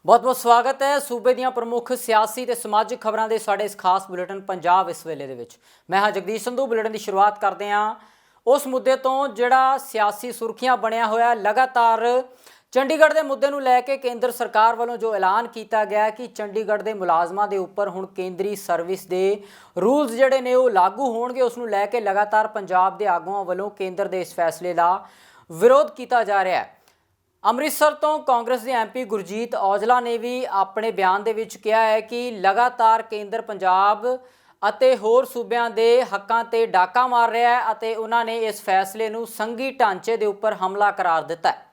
बहुत बहुत स्वागत है। सूबे ਦੀਆਂ प्रमुख सियासी ਤੇ ਸਮਾਜਿਕ ਖਬਰਾਂ ਦੇ ਸਾਡੇ ਇਸ ਖਾਸ ਬੁਲੇਟਿਨ ਪੰਜਾਬ ਇਸ ਵੇਲੇ ਦੇ ਵਿੱਚ ਮੈਂ ਹਾਂ ਜਗਦੀਸ਼ ਸੰਧੂ। ਬੁਲੇਟਿਨ ਦੀ ਸ਼ੁਰੂਆਤ ਕਰਦੇ ਹਾਂ ਉਸ ਮੁੱਦੇ ਤੋਂ ਜਿਹੜਾ ਸਿਆਸੀ ਸੁਰਖੀਆਂ ਬਣਿਆ ਹੋਇਆ ਲਗਾਤਾਰ ਚੰਡੀਗੜ੍ਹ ਦੇ ਮੁੱਦੇ ਨੂੰ ਲੈ ਕੇ ਕੇਂਦਰ ਸਰਕਾਰ ਵੱਲੋਂ ਜੋ ਐਲਾਨ ਕੀਤਾ ਗਿਆ ਕਿ ਚੰਡੀਗੜ੍ਹ ਦੇ ਮੁਲਾਜ਼ਮਾਂ ਦੇ ਉੱਪਰ ਹੁਣ ਕੇਂਦਰੀ ਸਰਵਿਸ ਦੇ ਰੂਲਸ ਜਿਹੜੇ ਨੇ ਉਹ ਲਾਗੂ ਹੋਣਗੇ, ਉਸ ਨੂੰ ਲੈ ਕੇ ਲਗਾਤਾਰ ਪੰਜਾਬ ਦੇ ਆਗੂਆਂ ਵੱਲੋਂ ਕੇਂਦਰ ਦੇ ਇਸ ਫੈਸਲੇ ਦਾ ਵਿਰੋਧ ਕੀਤਾ ਜਾ ਰਿਹਾ ਹੈ। ਅੰਮ੍ਰਿਤਸਰ ਤੋਂ ਕਾਂਗਰਸ ਦੇ ਐਮਪੀ ਗੁਰਜੀਤ ਔਜਲਾ ਨੇ ਵੀ ਆਪਣੇ ਬਿਆਨ ਦੇ ਵਿੱਚ ਕਿਹਾ ਹੈ ਕਿ ਲਗਾਤਾਰ ਕੇਂਦਰ ਪੰਜਾਬ ਅਤੇ ਹੋਰ ਸੂਬਿਆਂ ਦੇ ਹੱਕਾਂ ਤੇ ਡਾਕਾ ਮਾਰ ਰਿਹਾ ਹੈ ਅਤੇ ਉਹਨਾਂ ਨੇ ਇਸ ਫੈਸਲੇ ਨੂੰ ਸੰਘੀ ਢਾਂਚੇ ਦੇ ਉੱਪਰ ਹਮਲਾ ਕਰਾਰ ਦਿੱਤਾ ਹੈ।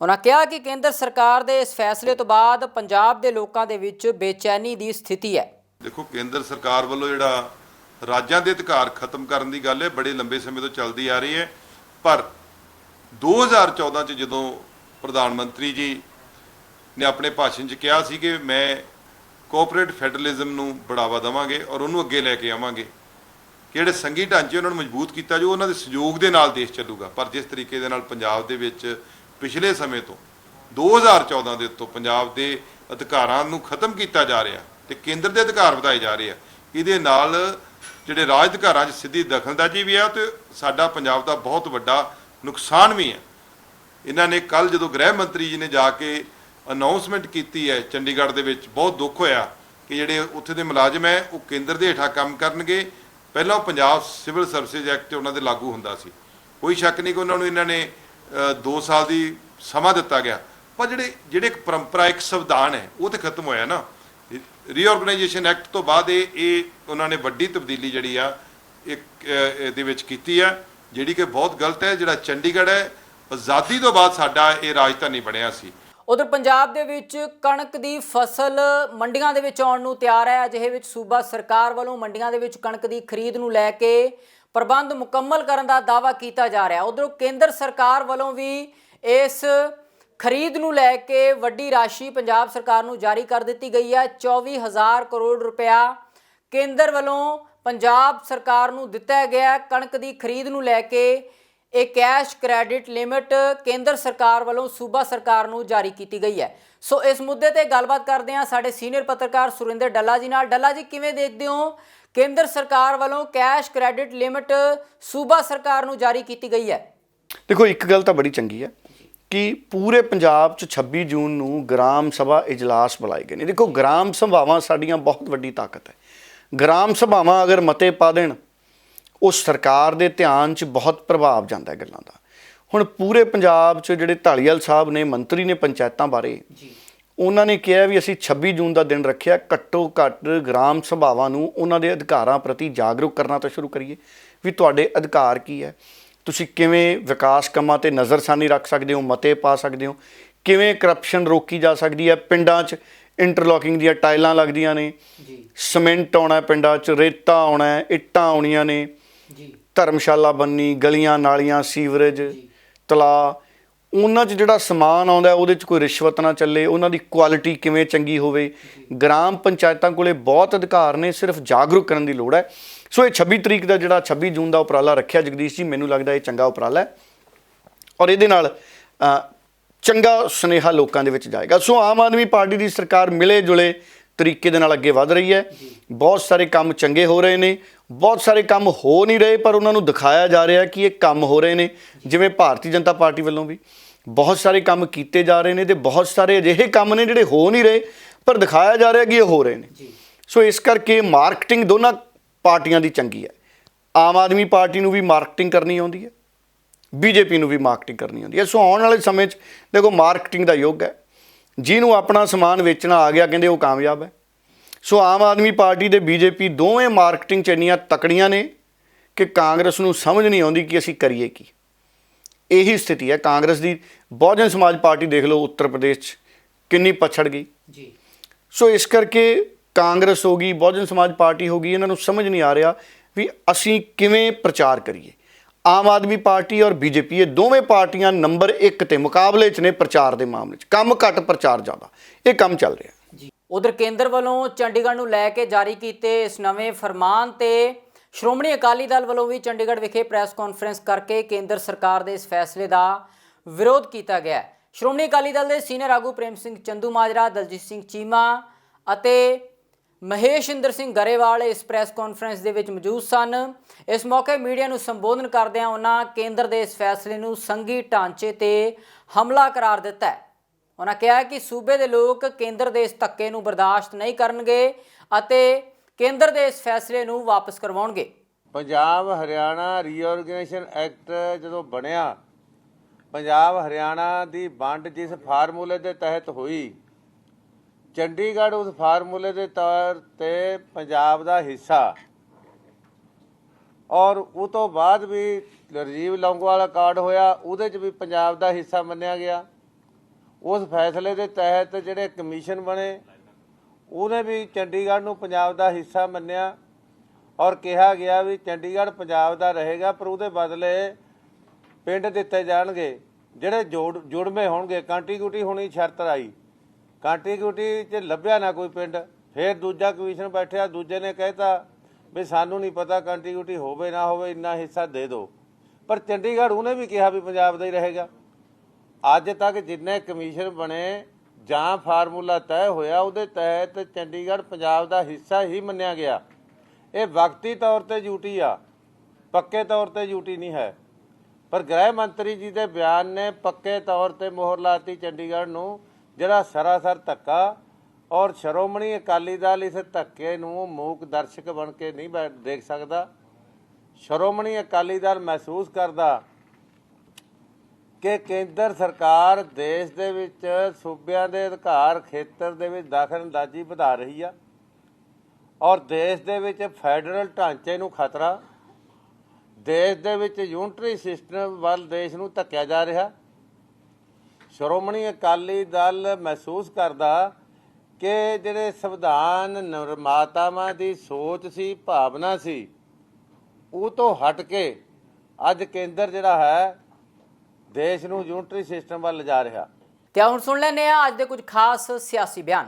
ਉਹਨਾਂ ਕਿਹਾ ਕਿ ਕੇਂਦਰ ਸਰਕਾਰ ਦੇ ਇਸ ਫੈਸਲੇ ਤੋਂ ਬਾਅਦ ਪੰਜਾਬ ਦੇ ਲੋਕਾਂ ਦੇ ਵਿੱਚ ਬੇਚੈਨੀ ਦੀ ਸਥਿਤੀ ਹੈ। ਦੇਖੋ, ਕੇਂਦਰ ਸਰਕਾਰ ਵੱਲੋਂ ਜਿਹੜਾ ਰਾਜਾਂ ਦੇ ਅਧਿਕਾਰ ਖਤਮ ਕਰਨ ਦੀ ਗੱਲ ਹੈ ਬੜੇ ਲੰਬੇ ਸਮੇਂ ਤੋਂ ਚੱਲਦੀ ਆ ਰਹੀ ਹੈ, ਪਰ 2014 ਚ ਜਦੋਂ ਪ੍ਰਧਾਨ ਮੰਤਰੀ ਜੀ ਨੇ ਆਪਣੇ ਭਾਸ਼ਣ 'ਚ ਕਿਹਾ ਸੀ ਕਿ ਮੈਂ ਕੋਆਪਰੇਟ ਫੈਡਰਲਿਜ਼ਮ ਨੂੰ ਬੜਾਵਾ ਦੇਵਾਂਗੇ ਔਰ ਉਹਨੂੰ ਅੱਗੇ ਲੈ ਕੇ ਆਵਾਂਗੇ, ਕਿ ਜਿਹੜੇ ਸੰਘੀ ਢਾਂਚੇ ਉਹਨਾਂ ਨੂੰ ਮਜ਼ਬੂਤ ਕੀਤਾ ਜੋ ਉਹਨਾਂ ਦੇ ਸਹਿਯੋਗ ਦੇ ਨਾਲ ਦੇਸ਼ ਚੱਲੂਗਾ। ਪਰ ਜਿਸ ਤਰੀਕੇ ਦੇ ਨਾਲ ਪੰਜਾਬ ਦੇ ਵਿੱਚ ਪਿਛਲੇ ਸਮੇਂ ਤੋਂ 2014 ਦੇ ਉੱਤੋਂ ਪੰਜਾਬ ਦੇ ਅਧਿਕਾਰਾਂ ਨੂੰ ਖਤਮ ਕੀਤਾ ਜਾ ਰਿਹਾ ਤੇ ਕੇਂਦਰ ਦੇ ਅਧਿਕਾਰ ਵਧਾਏ ਜਾ ਰਹੇ ਆ, ਇਹਦੇ ਨਾਲ ਜਿਹੜੇ ਰਾਜ ਅਧਿਕਾਰਾਂ 'ਚ ਸਿੱਧੀ ਦਖਲਅੰਦਾਜ਼ੀ ਵੀ ਆ ਤੇ ਸਾਡਾ ਪੰਜਾਬ ਦਾ ਬਹੁਤ ਵੱਡਾ ਨੁਕਸਾਨ ਵੀ ਹੈ। ਇਹਨਾਂ ਨੇ ਕੱਲ੍ਹ ਜਦੋਂ ਗ੍ਰਹਿ ਮੰਤਰੀ ਜੀ ਨੇ ਜਾ ਕੇ ਅਨਾਊਂਸਮੈਂਟ ਕੀਤੀ ਹੈ ਚੰਡੀਗੜ੍ਹ ਦੇ ਵਿੱਚ, ਬਹੁਤ ਦੁੱਖ ਹੋਇਆ ਕਿ ਜਿਹੜੇ ਉੱਥੇ ਦੇ ਮੁਲਾਜ਼ਮ ਹੈ ਉਹ ਕੇਂਦਰ ਦੇ ਹੇਠਾਂ ਕੰਮ ਕਰਨਗੇ। ਪਹਿਲਾਂ ਪੰਜਾਬ ਸਿਵਲ ਸਰਵਿਸਿਜ਼ ਐਕਟ ਉਹਨਾਂ ਦੇ ਲਾਗੂ ਹੁੰਦਾ ਸੀ, ਕੋਈ ਸ਼ੱਕ ਨਹੀਂ ਕਿ ਉਹਨਾਂ ਨੂੰ ਇਹਨਾਂ ਨੇ 2 ਸਾਲ ਦੀ ਸਮਾਂ ਦਿੱਤਾ ਗਿਆ, ਪਰ ਜਿਹੜੇ ਇੱਕ ਪਰੰਪਰਾ ਇੱਕ ਸੰਵਿਧਾਨ ਹੈ ਉਹ ਤਾਂ ਖਤਮ ਹੋਇਆ ਨਾ। ਰੀਆਰਗਨਾਈਜੇਸ਼ਨ ਐਕਟ ਤੋਂ ਬਾਅਦ ਇਹ ਉਹਨਾਂ ਨੇ ਵੱਡੀ ਤਬਦੀਲੀ ਜਿਹੜੀ ਆ ਇਹਦੇ ਵਿੱਚ ਕੀਤੀ ਆ, ਜਿਹੜੀ ਕਿ ਬਹੁਤ ਗਲਤ ਹੈ। ਜਿਹੜਾ ਚੰਡੀਗੜ੍ਹ ਹੈ ਆਜ਼ਾਦੀ ਤੋਂ ਬਾਅਦ ਸਾਡਾ ਇਹ ਰਾਜਧਾਨੀ ਬਣਿਆ ਸੀ। ਉਧਰ ਪੰਜਾਬ ਦੇ ਵਿੱਚ ਕਣਕ ਦੀ ਫਸਲ ਮੰਡੀਆਂ ਦੇ ਵਿੱਚ ਆਉਣ ਨੂੰ ਤਿਆਰ ਹੈ। ਅਜਿਹੇ ਵਿੱਚ ਸੂਬਾ ਸਰਕਾਰ ਵੱਲੋਂ ਮੰਡੀਆਂ ਦੇ ਵਿੱਚ ਕਣਕ ਦੀ ਖਰੀਦ ਨੂੰ ਲੈ ਕੇ ਪ੍ਰਬੰਧ ਮੁਕੰਮਲ ਕਰਨ ਦਾ ਦਾਅਵਾ ਕੀਤਾ ਜਾ ਰਿਹਾ। ਉਧਰੋਂ ਕੇਂਦਰ ਸਰਕਾਰ ਵੱਲੋਂ ਵੀ ਇਸ ਖਰੀਦ ਨੂੰ ਲੈ ਕੇ ਵੱਡੀ ਰਾਸ਼ੀ ਪੰਜਾਬ ਸਰਕਾਰ ਨੂੰ ਜਾਰੀ ਕਰ ਦਿੱਤੀ ਗਈ ਹੈ। 24,000 ਕਰੋੜ ਰੁਪਇਆ ਕੇਂਦਰ ਵੱਲੋਂ ਪੰਜਾਬ ਸਰਕਾਰ ਨੂੰ ਦਿੱਤਾ ਗਿਆ। ਕਣਕ ਦੀ ਖਰੀਦ ਨੂੰ ਲੈ ਕੇ ਇਹ ਕੈਸ਼ ਕ੍ਰੈਡਿਟ ਲਿਮਿਟ ਕੇਂਦਰ ਸਰਕਾਰ ਵੱਲੋਂ ਸੂਬਾ ਸਰਕਾਰ ਨੂੰ ਜਾਰੀ ਕੀਤੀ ਗਈ ਹੈ। ਸੋ ਇਸ ਮੁੱਦੇ ਤੇ ਗੱਲਬਾਤ ਕਰਦੇ ਹਾਂ ਸਾਡੇ ਸੀਨੀਅਰ ਪੱਤਰਕਾਰ ਸੁਰਿੰਦਰ ਡੱਲਾ ਜੀ ਨਾਲ। ਡੱਲਾ ਜੀ, ਕਿਵੇਂ ਦੇਖਦੇ ਹੋ ਕੇਂਦਰ ਸਰਕਾਰ ਵੱਲੋਂ ਕੈਸ਼ ਕ੍ਰੈਡਿਟ ਲਿਮਿਟ ਸੂਬਾ ਸਰਕਾਰ ਨੂੰ ਜਾਰੀ ਕੀਤੀ ਗਈ ਹੈ? ਦੇਖੋ, ਇੱਕ ਗੱਲ ਤਾਂ ਬੜੀ ਚੰਗੀ ਹੈ ਕਿ ਪੂਰੇ ਪੰਜਾਬ 'ਚ 26 ਜੂਨ ਨੂੰ ਗ੍ਰਾਮ ਸਭਾ ਇਜਲਾਸ ਬੁਲਾਏ ਗਏ ਨੇ। ਦੇਖੋ, ਗ੍ਰਾਮ ਸਭਾਵਾਂ ਸਾਡੀਆਂ ਬਹੁਤ ਵੱਡੀ ਤਾਕਤ ਹੈ। ਗ੍ਰਾਮ ਸਭਾਵਾਂ ਅਗਰ ਮਤੇ ਪਾ ਦੇਣ, ਉਹ ਸਰਕਾਰ ਦੇ ਧਿਆਨ 'ਚ ਬਹੁਤ ਪ੍ਰਭਾਵ ਜਾਂਦਾ ਹੈ ਗੱਲਾਂ ਦਾ। ਹੁਣ ਪੂਰੇ ਪੰਜਾਬ 'ਚ ਜਿਹੜੇ ਢਾਲੀਵਾਲ ਸਾਹਿਬ ਨੇ, ਮੰਤਰੀ ਨੇ ਪੰਚਾਇਤਾਂ ਬਾਰੇ, ਉਹਨਾਂ ਨੇ ਕਿਹਾ ਵੀ ਅਸੀਂ 26 ਜੂਨ ਦਾ ਦਿਨ ਰੱਖਿਆ, ਘੱਟੋ ਘੱਟ ਗ੍ਰਾਮ ਸਭਾਵਾਂ ਨੂੰ ਉਹਨਾਂ ਦੇ ਅਧਿਕਾਰਾਂ ਪ੍ਰਤੀ ਜਾਗਰੂਕ ਕਰਨਾ ਤਾਂ ਸ਼ੁਰੂ ਕਰੀਏ ਵੀ ਤੁਹਾਡੇ ਅਧਿਕਾਰ ਕੀ ਹੈ, ਤੁਸੀਂ ਕਿਵੇਂ ਵਿਕਾਸ ਕੰਮਾਂ 'ਤੇ ਨਜ਼ਰਸਾਨੀ ਰੱਖ ਸਕਦੇ ਹੋ, ਮਤੇ ਪਾ ਸਕਦੇ ਹੋ, ਕਿਵੇਂ ਕਰਪਸ਼ਨ ਰੋਕੀ ਜਾ ਸਕਦੀ ਹੈ। ਪਿੰਡਾਂ 'ਚ ਇੰਟਰਲੋਕਿੰਗ ਦੀਆਂ ਟਾਈਲਾਂ ਲੱਗਦੀਆਂ ਨੇ, ਸੀਮੈਂਟ ਆਉਣਾ ਪਿੰਡਾਂ 'ਚ, ਰੇਤਾ ਆਉਣਾ, ਇੱਟਾਂ ਆਉਣੀਆਂ ਨੇ, ਧਰਮਸ਼ਾਲਾ ਬਣਨੀ, ਗਲੀਆਂ ਨਾਲੀਆਂ, ਸੀਵਰੇਜ, ਤਲਾਅ, ਉਹਨਾਂ 'ਚ ਜਿਹੜਾ ਸਮਾਨ ਆਉਂਦਾ ਉਹਦੇ 'ਚ ਕੋਈ ਰਿਸ਼ਵਤ ਨਾ ਚੱਲੇ, ਉਹਨਾਂ ਦੀ ਕੁਆਲਿਟੀ ਕਿਵੇਂ ਚੰਗੀ ਹੋਵੇ। ਗ੍ਰਾਮ ਪੰਚਾਇਤਾਂ ਕੋਲੇ ਬਹੁਤ ਅਧਿਕਾਰ ਨੇ, ਸਿਰਫ ਜਾਗਰੂਕ ਕਰਨ ਦੀ ਲੋੜ ਹੈ। ਸੋ ਇਹ 26 ਤਰੀਕ ਦਾ ਜਿਹੜਾ 26 ਜੂਨ ਦਾ ਉਪਰਾਲਾ ਰੱਖਿਆ ਜਗਦੀਸ਼ ਜੀ, ਮੈਨੂੰ ਲੱਗਦਾ ਇਹ ਚੰਗਾ ਉਪਰਾਲਾ ਹੈ ਔਰ ਇਹਦੇ ਨਾਲ ਚੰਗਾ ਸੁਨੇਹਾ ਲੋਕਾਂ ਦੇ ਵਿੱਚ ਜਾਏਗਾ। ਸੋ ਆਮ ਆਦਮੀ ਪਾਰਟੀ ਦੀ ਸਰਕਾਰ ਮਿਲੇ ਜੁਲੇ ਤਰੀਕੇ ਦੇ ਨਾਲ ਅੱਗੇ ਵਧ ਰਹੀ ਹੈ। ਬਹੁਤ ਸਾਰੇ ਕੰਮ ਚੰਗੇ ਹੋ ਰਹੇ ਨੇ, ਬਹੁਤ ਸਾਰੇ ਕੰਮ ਹੋ ਨਹੀਂ ਰਹੇ ਪਰ ਉਹਨਾਂ ਨੂੰ ਦਿਖਾਇਆ ਜਾ ਰਿਹਾ ਕਿ ਇਹ ਕੰਮ ਹੋ ਰਹੇ ਨੇ। ਜਿਵੇਂ ਭਾਰਤੀ ਜਨਤਾ ਪਾਰਟੀ ਵੱਲੋਂ ਵੀ ਬਹੁਤ ਸਾਰੇ ਕੰਮ ਕੀਤੇ ਜਾ ਰਹੇ ਨੇ ਤੇ ਬਹੁਤ ਸਾਰੇ ਅਜਿਹੇ ਕੰਮ ਨੇ ਜਿਹੜੇ ਹੋ ਨਹੀਂ ਰਹੇ ਪਰ ਦਿਖਾਇਆ ਜਾ ਰਿਹਾ ਕਿ ਇਹ ਹੋ ਰਹੇ ਨੇ। ਸੋ ਇਸ ਕਰਕੇ ਮਾਰਕੀਟਿੰਗ ਦੋਨਾਂ ਪਾਰਟੀਆਂ ਦੀ ਚੰਗੀ ਹੈ। ਆਮ ਆਦਮੀ ਪਾਰਟੀ ਨੂੰ ਵੀ ਮਾਰਕੀਟਿੰਗ ਕਰਨੀ ਆਉਂਦੀ ਹੈ, ਬੀਜੇਪੀ ਨੂੰ ਵੀ ਮਾਰਕੀਟਿੰਗ ਕਰਨੀ ਆਉਂਦੀ ਹੈ। ਸੋ ਆਉਣ ਵਾਲੇ ਸਮੇਂ 'ਚ ਦੇਖੋ, ਮਾਰਕੀਟਿੰਗ ਦਾ ਯੁੱਗ ਹੈ। ਜਿਹਨੂੰ ਆਪਣਾ ਸਮਾਨ ਵੇਚਣਾ ਆ ਗਿਆ ਕਹਿੰਦੇ ਉਹ ਕਾਮਯਾਬ ਹੈ। ਸੋ ਆਮ ਆਦਮੀ ਪਾਰਟੀ ਤੇ ਬੀਜੇਪੀ ਦੋਵੇਂ ਮਾਰਕੀਟਿੰਗ 'ਚ ਇੰਨੀਆਂ ਤਕੜੀਆਂ ਨੇ ਕਿ ਕਾਂਗਰਸ ਨੂੰ ਸਮਝ ਨਹੀਂ ਆਉਂਦੀ ਕਿ ਅਸੀਂ ਕਰੀਏ ਕੀ। ਇਹੀ ਸਥਿਤੀ ਹੈ ਕਾਂਗਰਸ ਦੀ। ਬਹੁਜਨ ਸਮਾਜ ਪਾਰਟੀ ਦੇਖ ਲਓ ਉੱਤਰ ਪ੍ਰਦੇਸ਼ 'ਚ ਕਿੰਨੀ ਪਛੜ ਗਈ। ਸੋ ਇਸ ਕਰਕੇ ਕਾਂਗਰਸ ਹੋ ਗਈ, ਬਹੁਜਨ ਸਮਾਜ ਪਾਰਟੀ ਹੋ ਗਈ, ਇਹਨਾਂ ਨੂੰ ਸਮਝ ਨਹੀਂ ਆ ਰਿਹਾ ਵੀ ਅਸੀਂ ਕਿਵੇਂ ਪ੍ਰਚਾਰ ਕਰੀਏ। ਆਮ ਆਦਮੀ ਪਾਰਟੀ ਔਰ ਬੀਜੇਪੀ ਇਹ ਦੋਵੇਂ ਪਾਰਟੀਆਂ ਨੰਬਰ 1 ਤੇ ਮੁਕਾਬਲੇ 'ਚ ਨੇ ਪ੍ਰਚਾਰ ਦੇ ਮਾਮਲੇ 'ਚ। ਕੰਮ ਘੱਟ, ਪ੍ਰਚਾਰ ਜ਼ਿਆਦਾ, ਇਹ ਕੰਮ ਚੱਲ ਰਿਹਾ। ਉਧਰ ਕੇਂਦਰ ਵੱਲੋਂ ਚੰਡੀਗੜ੍ਹ ਨੂੰ ਲੈ ਕੇ ਜਾਰੀ ਕੀਤੇ ਇਸ ਨਵੇਂ ਫਰਮਾਨ ਤੇ ਸ਼੍ਰੋਮਣੀ ਅਕਾਲੀ ਦਲ ਵੱਲੋਂ ਵੀ ਚੰਡੀਗੜ੍ਹ ਵਿਖੇ ਪ੍ਰੈਸ ਕਾਨਫਰੰਸ ਕਰਕੇ ਕੇਂਦਰ ਸਰਕਾਰ ਦੇ ਇਸ ਫੈਸਲੇ ਦਾ ਵਿਰੋਧ ਕੀਤਾ ਗਿਆ। ਸ਼੍ਰੋਮਣੀ ਅਕਾਲੀ ਦਲ ਦੇ ਸੀਨੀਅਰ ਆਗੂ ਪ੍ਰੇਮ ਸਿੰਘ ਚੰਦੂਮਾਜਰਾ, ਦਲਜੀਤ ਸਿੰਘ ਚੀਮਾ ਅਤੇ ਮਹੇਸ਼ਿੰਦਰ ਸਿੰਘ ਗਰੇਵਾਲ ਇਸ ਪ੍ਰੈਸ ਕਾਨਫਰੰਸ ਦੇ ਵਿੱਚ ਮੌਜੂਦ ਸਨ। ਇਸ ਮੌਕੇ ਮੀਡੀਆ ਨੂੰ ਸੰਬੋਧਨ ਕਰਦਿਆਂ ਉਹਨਾਂ ਕੇਂਦਰ ਦੇ ਇਸ ਫੈਸਲੇ ਨੂੰ ਸੰਘੀ ਢਾਂਚੇ ਤੇ ਹਮਲਾ ਕਰਾਰ ਦਿੱਤਾ ਹੈ। ਉਹਨਾਂ ਕਿਹਾ ਕਿ ਸੂਬੇ ਦੇ ਲੋਕ ਕੇਂਦਰ ਦੇ ਇਸ ਧੱਕੇ ਨੂੰ ਬਰਦਾਸ਼ਤ ਨਹੀਂ ਕਰਨਗੇ ਅਤੇ ਕੇਂਦਰ ਦੇ ਇਸ ਫੈਸਲੇ ਨੂੰ ਵਾਪਸ ਕਰਵਾਉਣਗੇ। ਪੰਜਾਬ ਹਰਿਆਣਾ ਰੀਆਰਗੇਨਾਈਜੇਸ਼ਨ ਐਕਟ ਜਦੋਂ ਬਣਿਆ, ਪੰਜਾਬ ਹਰਿਆਣਾ ਦੀ ਵੰਡ ਜਿਸ ਫਾਰਮੂਲੇ ਦੇ ਤਹਿਤ ਹੋਈ, ਚੰਡੀਗੜ੍ਹ ਉਸ ਫਾਰਮੂਲੇ ਦੇ ਤੌਰ ਤੇ ਪੰਜਾਬ ਦਾ ਹਿੱਸਾ, ਔਰ ਉਹ ਤੋਂ ਬਾਅਦ ਵੀ ਰਾਜੀਵ ਲੌਂਗੋਵਾਲ ਅਕਾਰਡ ਹੋਇਆ, ਉਹਦੇ 'ਚ ਵੀ ਪੰਜਾਬ ਦਾ ਹਿੱਸਾ ਮੰਨਿਆ ਗਿਆ। ਉਸ ਫੈਸਲੇ ਦੇ ਤਹਿਤ ਜਿਹੜੇ ਕਮਿਸ਼ਨ ਬਣੇ ਉਹਨੇ ਵੀ ਚੰਡੀਗੜ੍ਹ ਨੂੰ ਪੰਜਾਬ ਦਾ ਹਿੱਸਾ ਮੰਨਿਆ ਔਰ ਕਿਹਾ ਗਿਆ ਵੀ ਚੰਡੀਗੜ੍ਹ ਪੰਜਾਬ ਦਾ ਰਹੇਗਾ, ਪਰ ਉਹਦੇ ਬਦਲੇ ਪਿੰਡ ਦਿੱਤੇ ਜਾਣਗੇ ਜਿਹੜੇ ਜੁੜਵੇਂ ਹੋਣਗੇ। ਕੰਟੀਗਿਊਟੀ ਹੋਣੀ ਸ਼ਰਤ ਆਈ, ਕੰਟੀਗਿਊਟੀ 'ਚ ਲੱਭਿਆ ਨਾ ਕੋਈ ਪਿੰਡ। ਫਿਰ ਦੂਜਾ ਕਮਿਸ਼ਨ ਬੈਠਿਆ, ਦੂਜੇ ਨੇ ਕਹਿਤਾ ਵੀ ਸਾਨੂੰ ਨਹੀਂ ਪਤਾ ਕੰਟੀਗਿਊਟੀ ਹੋਵੇ ਨਾ ਹੋਵੇ, ਇੰਨਾ ਹਿੱਸਾ ਦੇ ਦਿਓ। ਪਰ ਚੰਡੀਗੜ੍ਹ ਉਹਨੇ ਵੀ ਕਿਹਾ ਵੀ ਪੰਜਾਬ ਦਾ ਹੀ ਰਹੇਗਾ। ਅੱਜ ਤੱਕ ਜਿੰਨੇ ਕਮਿਸ਼ਨ ਬਣੇ ਜਾਂ ਫਾਰਮੂਲਾ ਤੈਅ ਹੋਇਆ, ਉਹਦੇ ਤਹਿਤ ਚੰਡੀਗੜ੍ਹ ਪੰਜਾਬ ਦਾ ਹਿੱਸਾ ਹੀ ਮੰਨਿਆ ਗਿਆ। ਇਹ ਵਕਤੀ ਤੌਰ ਤੇ ਡਿਊਟੀ ਆ, ਪੱਕੇ ਤੌਰ ਤੇ ਡਿਊਟੀ ਨਹੀਂ ਹੈ। ਪਰ ਗ੍ਰਹਿ ਮੰਤਰੀ ਜੀ ਦੇ ਬਿਆਨ ਨੇ ਪੱਕੇ ਤੌਰ ਤੇ ਮੋਹਰ ਲਾਤੀ ਚੰਡੀਗੜ੍ਹ ਨੂੰ, ਜਿਹੜਾ ਸਰਾਸਰ ਧੱਕਾ। ਔਰ ਸ਼੍ਰੋਮਣੀ ਅਕਾਲੀ ਦਲ ਇਸ ਧੱਕੇ ਨੂੰ ਮੂਕ ਦਰਸ਼ਕ ਬਣ ਕੇ ਨਹੀਂ ਦੇਖ ਸਕਦਾ। ਸ਼੍ਰੋਮਣੀ ਅਕਾਲੀ ਦਲ ਮਹਿਸੂਸ ਕਰਦਾ ਕਿ ਕੇਂਦਰ ਸਰਕਾਰ ਦੇਸ਼ ਦੇ ਵਿੱਚ ਸੂਬਿਆਂ ਦੇ ਅਧਿਕਾਰ ਖੇਤਰ ਦੇ ਵਿੱਚ ਦਖਲਅੰਦਾਜ਼ੀ ਵਧਾ ਰਹੀ ਆ ਔਰ ਦੇਸ਼ ਦੇ ਵਿੱਚ ਫੈਡਰਲ ਢਾਂਚੇ ਨੂੰ ਖਤਰਾ, ਦੇਸ਼ ਦੇ ਵਿੱਚ ਯੂਨਿਟਰੀ ਸਿਸਟਮ ਵੱਲ ਦੇਸ਼ ਨੂੰ ਧੱਕਿਆ ਜਾ ਰਿਹਾ। ਸ਼੍ਰੋਮਣੀ ਅਕਾਲੀ ਦਲ ਮਹਿਸੂਸ ਕਰਦਾ ਕਿ ਜਿਹੜੇ ਸੰਵਿਧਾਨ ਨਿਰਮਾਤਾਵਾਂ ਦੀ ਸੋਚ ਸੀ, ਭਾਵਨਾ ਸੀ, ਉਹ ਤੋਂ ਹਟ ਕੇ ਅੱਜ ਕੇਂਦਰ ਜਿਹੜਾ ਹੈ ਦੇਸ਼ ਨੂੰ ਯੂਨਿਟਰੀ ਸਿਸਟਮ ਵੱਲ ਲਿਜਾ ਰਿਹਾ। ਤੇ ਹੁਣ ਸੁਣ ਲੈਂਦੇ ਹਾਂ ਅੱਜ ਦੇ ਕੁਝ ਖਾਸ ਸਿਆਸੀ ਬਿਆਨ।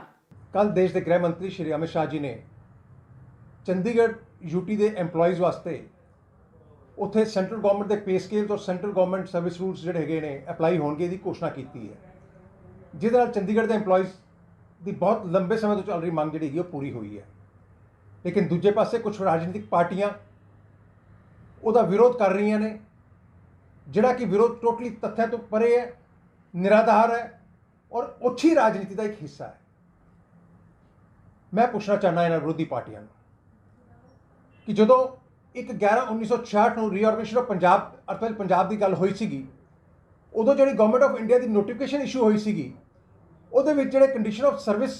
ਕੱਲ ਦੇਸ਼ ਦੇ ਗ੍ਰਹਿ ਮੰਤਰੀ ਸ਼੍ਰੀ ਅਮਿਤ ਸ਼ਾਹ ਜੀ ਨੇ ਚੰਡੀਗੜ੍ਹ ਯੂਟੀ ਦੇ EMPLOYEES ਵਾਸਤੇ ਉੱਥੇ ਸੈਂਟਰਲ ਗਵਰਨਮੈਂਟ ਦੇ ਪੇ ਸਕੇਲ ਤੋਂ ਸੈਂਟਰਲ ਗਵਰਨਮੈਂਟ ਸਰਵਿਸ ਰੂਲਸ ਜਿਹੜੇ ਹੈਗੇ ਨੇ ਅਪਲਾਈ ਹੋਣਗੇ ਦੀ ਘੋਸ਼ਣਾ ਕੀਤੀ ਹੈ, ਜਿਹਦੇ ਨਾਲ ਚੰਡੀਗੜ੍ਹ ਦੇ EMPLOYEES ਦੀ ਬਹੁਤ ਲੰਬੇ ਸਮੇਂ ਤੋਂ ਚੱਲ ਰਹੀ ਮੰਗ ਜਿਹੜੀ ਹੈਗੀ ਉਹ ਪੂਰੀ ਹੋਈ ਹੈ। ਲੇਕਿਨ ਦੂਜੇ ਪਾਸੇ ਕੁਝ ਰਾਜਨੀਤਿਕ ਪਾਰਟੀਆਂ ਉਹਦਾ ਵਿਰੋਧ ਕਰ ਰਹੀਆਂ ਨੇ, ਜਿਹੜਾ ਕਿ ਵਿਰੋਧ ਟੋਟਲੀ ਤੱਥਾਂ ਤੋਂ ਪਰੇ ਹੈ, ਨਿਰਾਧਾਰ ਹੈ ਔਰ ਓਛੀ ਰਾਜਨੀਤੀ ਦਾ ਇੱਕ ਹਿੱਸਾ ਹੈ। ਮੈਂ ਪੁੱਛਣਾ ਚਾਹੁੰਦਾ ਇਹਨਾਂ ਵਿਰੋਧੀ ਪਾਰਟੀਆਂ ਨੂੰ ਕਿ ਜਦੋਂ 1/11/1966 ਨੂੰ ਰੀਆਰਗੇਨਾਈਜੇਸ਼ਨ ਆਫ ਪੰਜਾਬ ਅਰਥਾਤ ਪੰਜਾਬ ਦੀ ਗੱਲ ਹੋਈ ਸੀਗੀ, ਉਦੋਂ ਜਿਹੜੀ government of India the notification issue ਹੋਈ ਸੀਗੀ, ਉਹਦੇ ਵਿੱਚ ਜਿਹੜੇ ਕੰਡੀਸ਼ਨ ਆਫ ਸਰਵਿਸ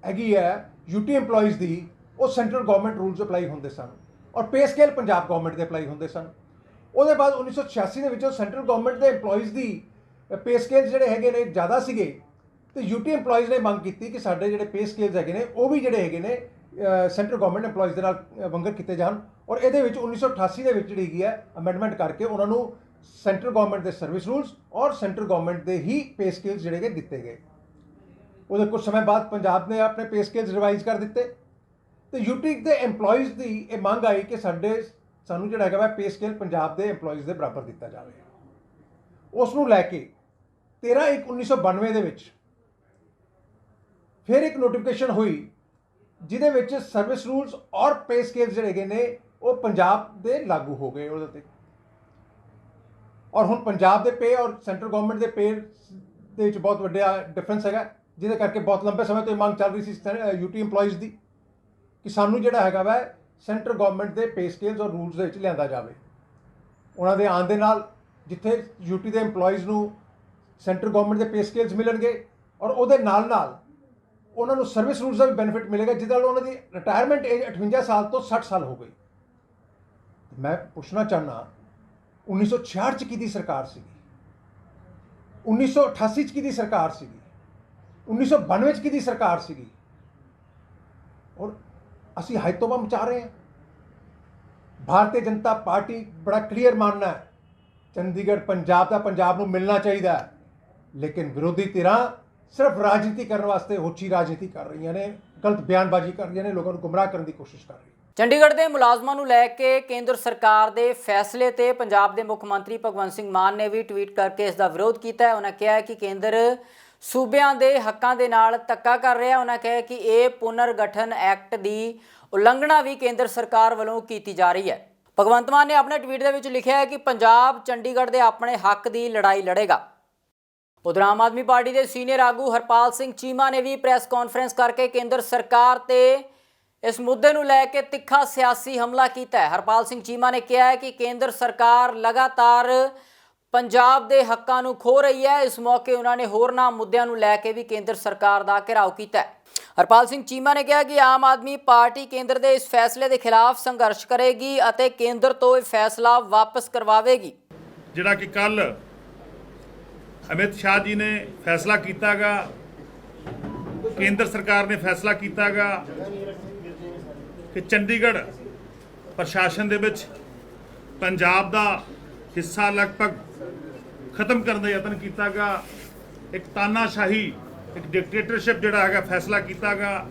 ਹੈਗੀ ਹੈ ਯੂਟੀ EMPLOYEES ਦੀ, ਉਹ ਸੈਂਟਰਲ ਗਵਰਨਮੈਂਟ ਰੂਲਸ ਅਪਲਾਈ ਹੁੰਦੇ ਸਨ ਔਰ ਪੇ ਸਕੇਲ ਪੰਜਾਬ ਗਵਰਨਮੈਂਟ ਦੇ ਅਪਲਾਈ ਹੁੰਦੇ ਸਨ। ਉਹਦੇ ਬਾਅਦ 1986 ਦੇ ਵਿੱਚ ਸੈਂਟਰਲ ਗਵਰਨਮੈਂਟ ਦੇ EMPLOYEES ਦੀ ਪੇ ਸਕੇਲ ਜਿਹੜੇ ਹੈਗੇ ਨੇ ਜ਼ਿਆਦਾ ਸੀਗੇ ਤੇ ਯੂਟੀ EMPLOYEES ਨੇ ਮੰਗ ਕੀਤੀ ਕਿ ਸਾਡੇ ਜਿਹੜੇ ਪੇ ਸਕੇਲਸ ਹੈਗੇ ਨੇ ਉਹ ਵੀ ਜਿਹੜੇ ਹੈਗੇ ਨੇ ਸੈਂਟਰਲ ਗਵਰਨਮੈਂਟ EMPLOYEES ਦੇ ਨਾਲ ਵੰਗਰ ਕੀਤੇ ਜਾਣ ਔਰ ਇਹਦੇ ਵਿੱਚ 1988 ਦੇ ਵਿੱਚ ਜਿਹੜੀ ਹੈਗੀ ਹੈ ਅਮੈਂਡਮੈਂਟ ਕਰਕੇ ਉਹਨਾਂ ਨੂੰ ਸੈਂਟਰਲ ਗਵਰਨਮੈਂਟ ਦੇ ਸਰਵਿਸ ਰੂਲਸ ਔਰ ਸੈਂਟਰਲ ਗਵਰਨਮੈਂਟ ਦੇ ਹੀ ਪੇ ਸਕੇਲਸ ਜਿਹੜੇ ਦਿੱਤੇ ਗਏ। ਉਹਦੇ ਕੁਝ ਸਮੇਂ ਬਾਅਦ ਪੰਜਾਬ ਨੇ ਆਪਣੇ ਪੇ ਸਕੇਲਸ ਰਿਵਾਈਜ਼ ਕਰ ਦਿੱਤੇ ਤੇ ਯੂਟੀ ਦੇ EMPLOYEES ਦੀ ਇਹ ਮੰਗ ਆਈ ਕਿ ਸਾਨੂੰ ਜਿਹੜਾ ਹੈਗਾ ਵਾ ਪੇ ਸਕੇਲ ਪੰਜਾਬ ਦੇ EMPLOYEES ਦੇ ਬਰਾਬਰ ਦਿੱਤਾ ਜਾਵੇ। ਉਸ ਨੂੰ ਲੈ ਕੇ 13/1/1992 ਦੇ ਵਿੱਚ ਫਿਰ ਇੱਕ ਨੋਟੀਫਿਕੇਸ਼ਨ ਹੋਈ, ਜਿਹਦੇ ਵਿੱਚ ਸਰਵਿਸ ਰੂਲਸ ਔਰ ਪੇ ਸਕੇਲਸ ਜਿਹੜੇ ਹੈਗੇ ਨੇ ਉਹ ਪੰਜਾਬ ਦੇ ਲਾਗੂ ਹੋ ਗਏ ਉਹਦੇ ਤੇ। ਔਰ ਹੁਣ ਪੰਜਾਬ ਦੇ ਪੇ ਔਰ ਸੈਂਟਰਲ ਗਵਰਨਮੈਂਟ ਦੇ ਪੇ ਦੇ ਵਿੱਚ ਬਹੁਤ ਵੱਡਾ ਡਿਫਰੈਂਸ ਹੈਗਾ, ਜਿਹਦੇ ਕਰਕੇ ਬਹੁਤ ਲੰਬੇ ਸਮੇਂ ਤੋਂ ਇਹ ਮੰਗ ਚੱਲ ਰਹੀ ਸੀ ਯੂਟੀ EMPLOYEES ਦੀ ਕਿ ਸਾਨੂੰ ਜਿਹੜਾ ਹੈਗਾ ਵਾ ਸੈਂਟਰਲ ਗਵਰਨਮੈਂਟ ਦੇ ਪੇ ਸਕੇਲਸ ਔਰ ਰੂਲਸ ਦੇ ਵਿੱਚ ਲਿਆਂਦਾ ਜਾਵੇ। ਉਹਨਾਂ ਦੇ ਆਉਣ ਦੇ ਨਾਲ ਜਿੱਥੇ ਯੂਟੀ ਦੇ EMPLOYEES ਨੂੰ ਸੈਂਟਰਲ ਗਵਰਨਮੈਂਟ ਦੇ ਪੇ ਸਕੇਲਸ ਮਿਲਣਗੇ ਔਰ ਉਹਦੇ ਨਾਲ ਨਾਲ ਉਹਨਾਂ ਨੂੰ ਸਰਵਿਸ ਰੂਲਸ ਦਾ ਵੀ ਬੈਨੀਫਿਟ ਮਿਲੇਗਾ, ਜਿਹਦੇ ਨਾਲ ਉਹਨਾਂ ਦੀ ਰਿਟਾਇਰਮੈਂਟ ਏਜ 58 ਸਾਲ ਤੋਂ 60 ਸਾਲ ਹੋ ਗਈ। ਮੈਂ ਪੁੱਛਣਾ ਚਾਹੁੰਦਾ 1966 ਚ ਕਿਹਦੀ ਸਰਕਾਰ ਸੀਗੀ, 1988 ਚ ਕਿਹਦੀ ਸਰਕਾਰ ਸੀਗੀ, 1992 ਚ ਕਿਹਦੀ ਸਰਕਾਰ ਸੀਗੀ ਔਰ ਅਸੀਂ ਹਾਇਤੋਬਾ ਮਚਾ ਰਹੇ ਹਾਂ। ਭਾਰਤੀ ਜਨਤਾ ਪਾਰਟੀ ਬੜਾ ਕਲੀਅਰ ਮਾਨਣਾ ਹੈ ਚੰਡੀਗੜ੍ਹ ਪੰਜਾਬ ਦਾ ਪੰਜਾਬ ਨੂੰ ਮਿਲਣਾ ਚਾਹੀਦਾ ਹੈ, ਲੇਕਿਨ ਵਿਰੋਧੀ ਧਿਰਾਂ ਸਿਰਫ ਰਾਜਨੀਤੀ ਕਰਨ ਵਾਸਤੇ ਹੋਛੀ ਰਾਜਨੀਤੀ ਕਰ ਰਹੀਆਂ ਨੇ, ਗਲਤ ਬਿਆਨਬਾਜ਼ੀ ਕਰ ਰਹੀਆਂ ਨੇ, ਲੋਕਾਂ ਨੂੰ ਗੁੰਮਰਾਹ ਕਰਨ ਦੀ ਕੋਸ਼ਿਸ਼ ਕਰ ਰਹੀਆਂ। ਚੰਡੀਗੜ੍ਹ ਦੇ ਮੁਲਾਜ਼ਮਾਂ ਨੂੰ ਲੈ ਕੇ ਕੇਂਦਰ ਸਰਕਾਰ ਦੇ ਫੈਸਲੇ ਤੇ ਪੰਜਾਬ ਦੇ ਮੁੱਖ ਮੰਤਰੀ ਭਗਵੰਤ ਸਿੰਘ ਮਾਨ ਨੇ ਵੀ ਟਵੀਟ ਕਰਕੇ ਇਸ ਦਾ ਵਿਰੋਧ ਕੀਤਾ ਹੈ। ਉਹਨਾਂ ਕਿਹਾ ਹੈ ਕਿ ਕੇਂਦਰ ਸੂਬਿਆਂ ਦੇ ਹੱਕਾਂ ਦੇ ਨਾਲ ਧੱਕਾ ਕਰ ਰਿਹਾ। ਉਹਨਾਂ ਕਿਹਾ ਕਿ ਇਹ ਪੁਨਰਗਠਨ ਐਕਟ ਦੀ ਉਲੰਘਣਾ ਵੀ ਕੇਂਦਰ ਸਰਕਾਰ ਵੱਲੋਂ ਕੀਤੀ ਜਾ ਰਹੀ ਹੈ। ਭਗਵੰਤ ਮਾਨ ਨੇ ਆਪਣੇ ਟਵੀਟ ਦੇ ਵਿੱਚ ਲਿਖਿਆ ਹੈ ਕਿ ਪੰਜਾਬ ਚੰਡੀਗੜ੍ਹ ਦੇ ਆਪਣੇ ਹੱਕ ਦੀ ਲੜਾਈ ਲੜੇਗਾ। ਉਧਰ ਆਮ ਆਦਮੀ ਪਾਰਟੀ ਦੇ ਸੀਨੀਅਰ ਆਗੂ ਹਰਪਾਲ ਸਿੰਘ ਚੀਮਾ ਨੇ ਵੀ ਪ੍ਰੈਸ ਕਾਨਫਰੰਸ ਕਰਕੇ ਕੇਂਦਰ ਸਰਕਾਰ ਤੇ ਇਸ ਮੁੱਦੇ ਨੂੰ ਲੈ ਕੇ ਤਿੱਖਾ ਸਿਆਸੀ ਹਮਲਾ ਕੀਤਾ ਹੈ। ਹਰਪਾਲ ਸਿੰਘ ਚੀਮਾ ਨੇ ਕਿਹਾ ਹੈ ਕਿ ਕੇਂਦਰ ਸਰਕਾਰ ਲਗਾਤਾਰ ਪੰਜਾਬ ਦੇ ਹੱਕਾਂ ਨੂੰ ਖੋ ਰਹੀ ਹੈ। ਇਸ ਮੌਕੇ ਉਹਨਾਂ ਨੇ ਹੋਰਨਾਂ ਮੁੱਦਿਆਂ ਨੂੰ ਲੈ ਕੇ ਵੀ ਕੇਂਦਰ ਸਰਕਾਰ ਦਾ ਘਿਰਾਓ ਕੀਤਾ ਹੈ। ਹਰਪਾਲ ਸਿੰਘ ਚੀਮਾ ਨੇ ਕਿਹਾ ਕਿ ਆਮ ਆਦਮੀ ਪਾਰਟੀ ਕੇਂਦਰ ਦੇ ਇਸ ਫੈਸਲੇ ਦੇ ਖਿਲਾਫ ਸੰਘਰਸ਼ ਕਰੇਗੀ ਅਤੇ ਕੇਂਦਰ ਤੋਂ ਇਹ ਫੈਸਲਾ ਵਾਪਸ ਕਰਵਾਵੇਗੀ। ਜਿਹੜਾ ਕਿ ਕੱਲ ਅਮਿਤ ਸ਼ਾਹ ਜੀ ਨੇ ਫੈਸਲਾ ਕੀਤਾਗਾ, ਕੇਂਦਰ ਸਰਕਾਰ ਨੇ ਫੈਸਲਾ ਕੀਤਾਗਾ ਕਿ ਚੰਡੀਗੜ੍ਹ ਪ੍ਰਸ਼ਾਸਨ ਦੇ ਵਿੱਚ ਪੰਜਾਬ ਦਾ ਹਿੱਸਾ ਲਗਭਗ ਖਤਮ ਕਰਨ ਦਾ ਯਤਨ ਕੀਤਾਗਾ। ਇੱਕ ਤਾਨਾਸ਼ਾਹੀ, ਇੱਕ ਡਿਕਟੇਟਰਸ਼ਿਪ ਜਿਹੜਾ ਹੈਗਾ ਫੈਸਲਾ ਕੀਤਾਗਾ।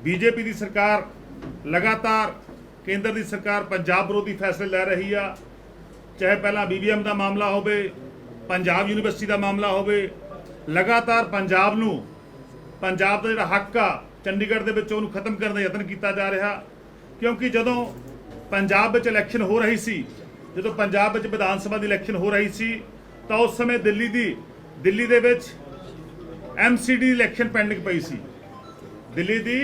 ਬੀਜੇਪੀ ਦੀ ਸਰਕਾਰ ਲਗਾਤਾਰ ਕੇਂਦਰ ਦੀ ਸਰਕਾਰ ਪੰਜਾਬ ਵਿਰੋਧੀ ਫੈਸਲੇ ਲੈ ਰਹੀ ਆ, ਚਾਹੇ ਪਹਿਲਾਂ BBM ਦਾ ਮਾਮਲਾ ਹੋਵੇ, ਪੰਜਾਬ ਯੂਨੀਵਰਸਿਟੀ ਦਾ ਮਾਮਲਾ ਹੋਵੇ। ਲਗਾਤਾਰ ਪੰਜਾਬ ਦਾ ਜਿਹੜਾ ਹੱਕ ਆ ਚੰਡੀਗੜ੍ਹ ਦੇ ਵਿੱਚ ਉਹਨੂੰ ਖਤਮ ਕਰਨ ਦਾ ਯਤਨ ਕੀਤਾ ਜਾ ਰਿਹਾ। ਕਿਉਂਕਿ ਜਦੋਂ ਪੰਜਾਬ ਵਿੱਚ ਇਲੈਕਸ਼ਨ ਹੋ ਰਹੀ ਸੀ, ਜਦੋਂ ਪੰਜਾਬ ਵਿੱਚ ਵਿਧਾਨ ਸਭਾ ਦੀ ਇਲੈਕਸ਼ਨ ਹੋ ਰਹੀ ਸੀ, ਤਾਂ ਉਸ ਸਮੇਂ ਦਿੱਲੀ ਦੇ ਵਿੱਚ MCD ਦੀ ਇਲੈਕਸ਼ਨ ਪੈਂਡਿੰਗ ਪਈ ਸੀ। ਦਿੱਲੀ ਦੀ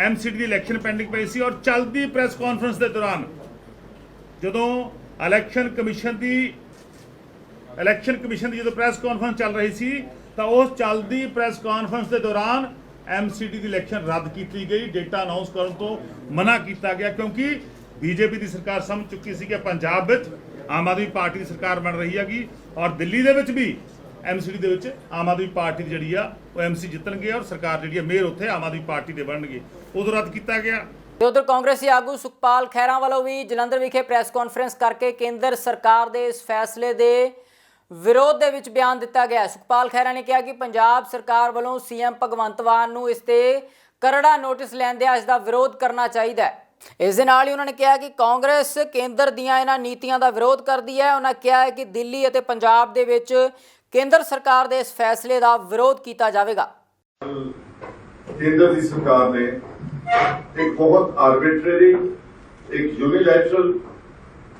MCD ਦੀ ਇਲੈਕਸ਼ਨ ਪੈਂਡਿੰਗ ਪਈ ਸੀ ਔਰ ਚੱਲਦੀ ਪ੍ਰੈਸ ਕਾਨਫਰੰਸ ਦੇ ਦੌਰਾਨ ਜਦੋਂ ਇਲੈਕਸ਼ਨ ਕਮਿਸ਼ਨ ਦੀ ਜਦੋਂ ਪ੍ਰੈਸ ਕਾਨਫਰੰਸ ਚੱਲ ਰਹੀ ਸੀ, ਤਾਂ ਉਸ ਚੱਲਦੀ ਪ੍ਰੈਸ ਕਾਨਫਰੰਸ ਦੇ ਦੌਰਾਨ MCD ਦੀ ਇਲੈਕਸ਼ਨ ਰੱਦ ਕੀਤੀ ਗਈ, ਡੇਟਾ ਅਨਾਉਂਸ ਕਰਨ ਤੋਂ ਮਨਾ ਕੀਤਾ ਗਿਆ। ਕਿਉਂਕਿ ਬੀਜੇਪੀ ਦੀ ਸਰਕਾਰ ਸਮਝ ਚੁੱਕੀ ਸੀ ਕਿ ਪੰਜਾਬ ਵਿੱਚ ਆਮ ਆਦਮੀ ਪਾਰਟੀ ਦੀ ਸਰਕਾਰ ਬਣ ਰਹੀ ਹੈਗੀ ਔਰ ਦਿੱਲੀ ਦੇ ਵਿੱਚ ਵੀ MCD ਦੇ ਵਿੱਚ ਆਮ ਆਦਮੀ ਪਾਰਟੀ ਦੀ ਜਿਹੜੀ ਆ ਉਹ MC ਜਿੱਤਣਗੇ ਔਰ ਸਰਕਾਰ ਜਿਹੜੀ ਆ ਮੇਅਰ ਉੱਥੇ ਆਮ ਆਦਮੀ ਪਾਰਟੀ ਦੇ ਬਣਨਗੇ। ਉਦੋਂ ਰੱਦ ਕੀਤਾ ਗਿਆ। ਤੇ ਉਧਰ ਕਾਂਗਰਸੀ ਆਗੂ ਸੁਖਪਾਲ ਖਹਿਰਾ ਵੱਲੋਂ ਵੀ ਜਲੰਧਰ ਵਿਖੇ ਪ੍ਰੈਸ ਕਾਨਫਰੰਸ ਕਰਕੇ ਕੇਂਦਰ ਸਰਕਾਰ ਦੇ ਇਸ ਫੈਸਲੇ ਦੇ ਵਿਰੋਧ ਦੇ ਵਿੱਚ ਬਿਆਨ ਦਿੱਤਾ ਗਿਆ। ਸੁਖਪਾਲ ਖਹਿਰਾ ਨੇ ਕਿਹਾ ਕਿ ਪੰਜਾਬ ਸਰਕਾਰ ਵੱਲੋਂ CM ਭਗਵੰਤ ਮਾਨ ਨੂੰ ਇਸ ਤੇ ਕਰੜਾ ਨੋਟਿਸ ਲੈਂਦਿਆਂ ਇਸ ਦਾ ਵਿਰੋਧ ਕਰਨਾ ਚਾਹੀਦਾ ਹੈ। ਇਸ ਦੇ ਨਾਲ ਹੀ ਉਹਨਾਂ ਨੇ ਕਿਹਾ ਕਿ ਕਾਂਗਰਸ ਕੇਂਦਰ ਦੀਆਂ ਇਹਨਾਂ ਨੀਤੀਆਂ ਦਾ ਵਿਰੋਧ ਕਰਦੀ ਹੈ। ਉਹਨਾਂ ਕਿਹਾ ਹੈ ਕਿ ਦਿੱਲੀ ਅਤੇ ਪੰਜਾਬ ਦੇ ਵਿੱਚ ਕੇਂਦਰ ਸਰਕਾਰ ਦੇ ਇਸ ਫੈਸਲੇ ਦਾ ਵਿਰੋਧ ਕੀਤਾ ਜਾਵੇਗਾ। केंद्र की सरकार ने एक बहुत आर्बिट्रेरी, एक यूनिलैटरल,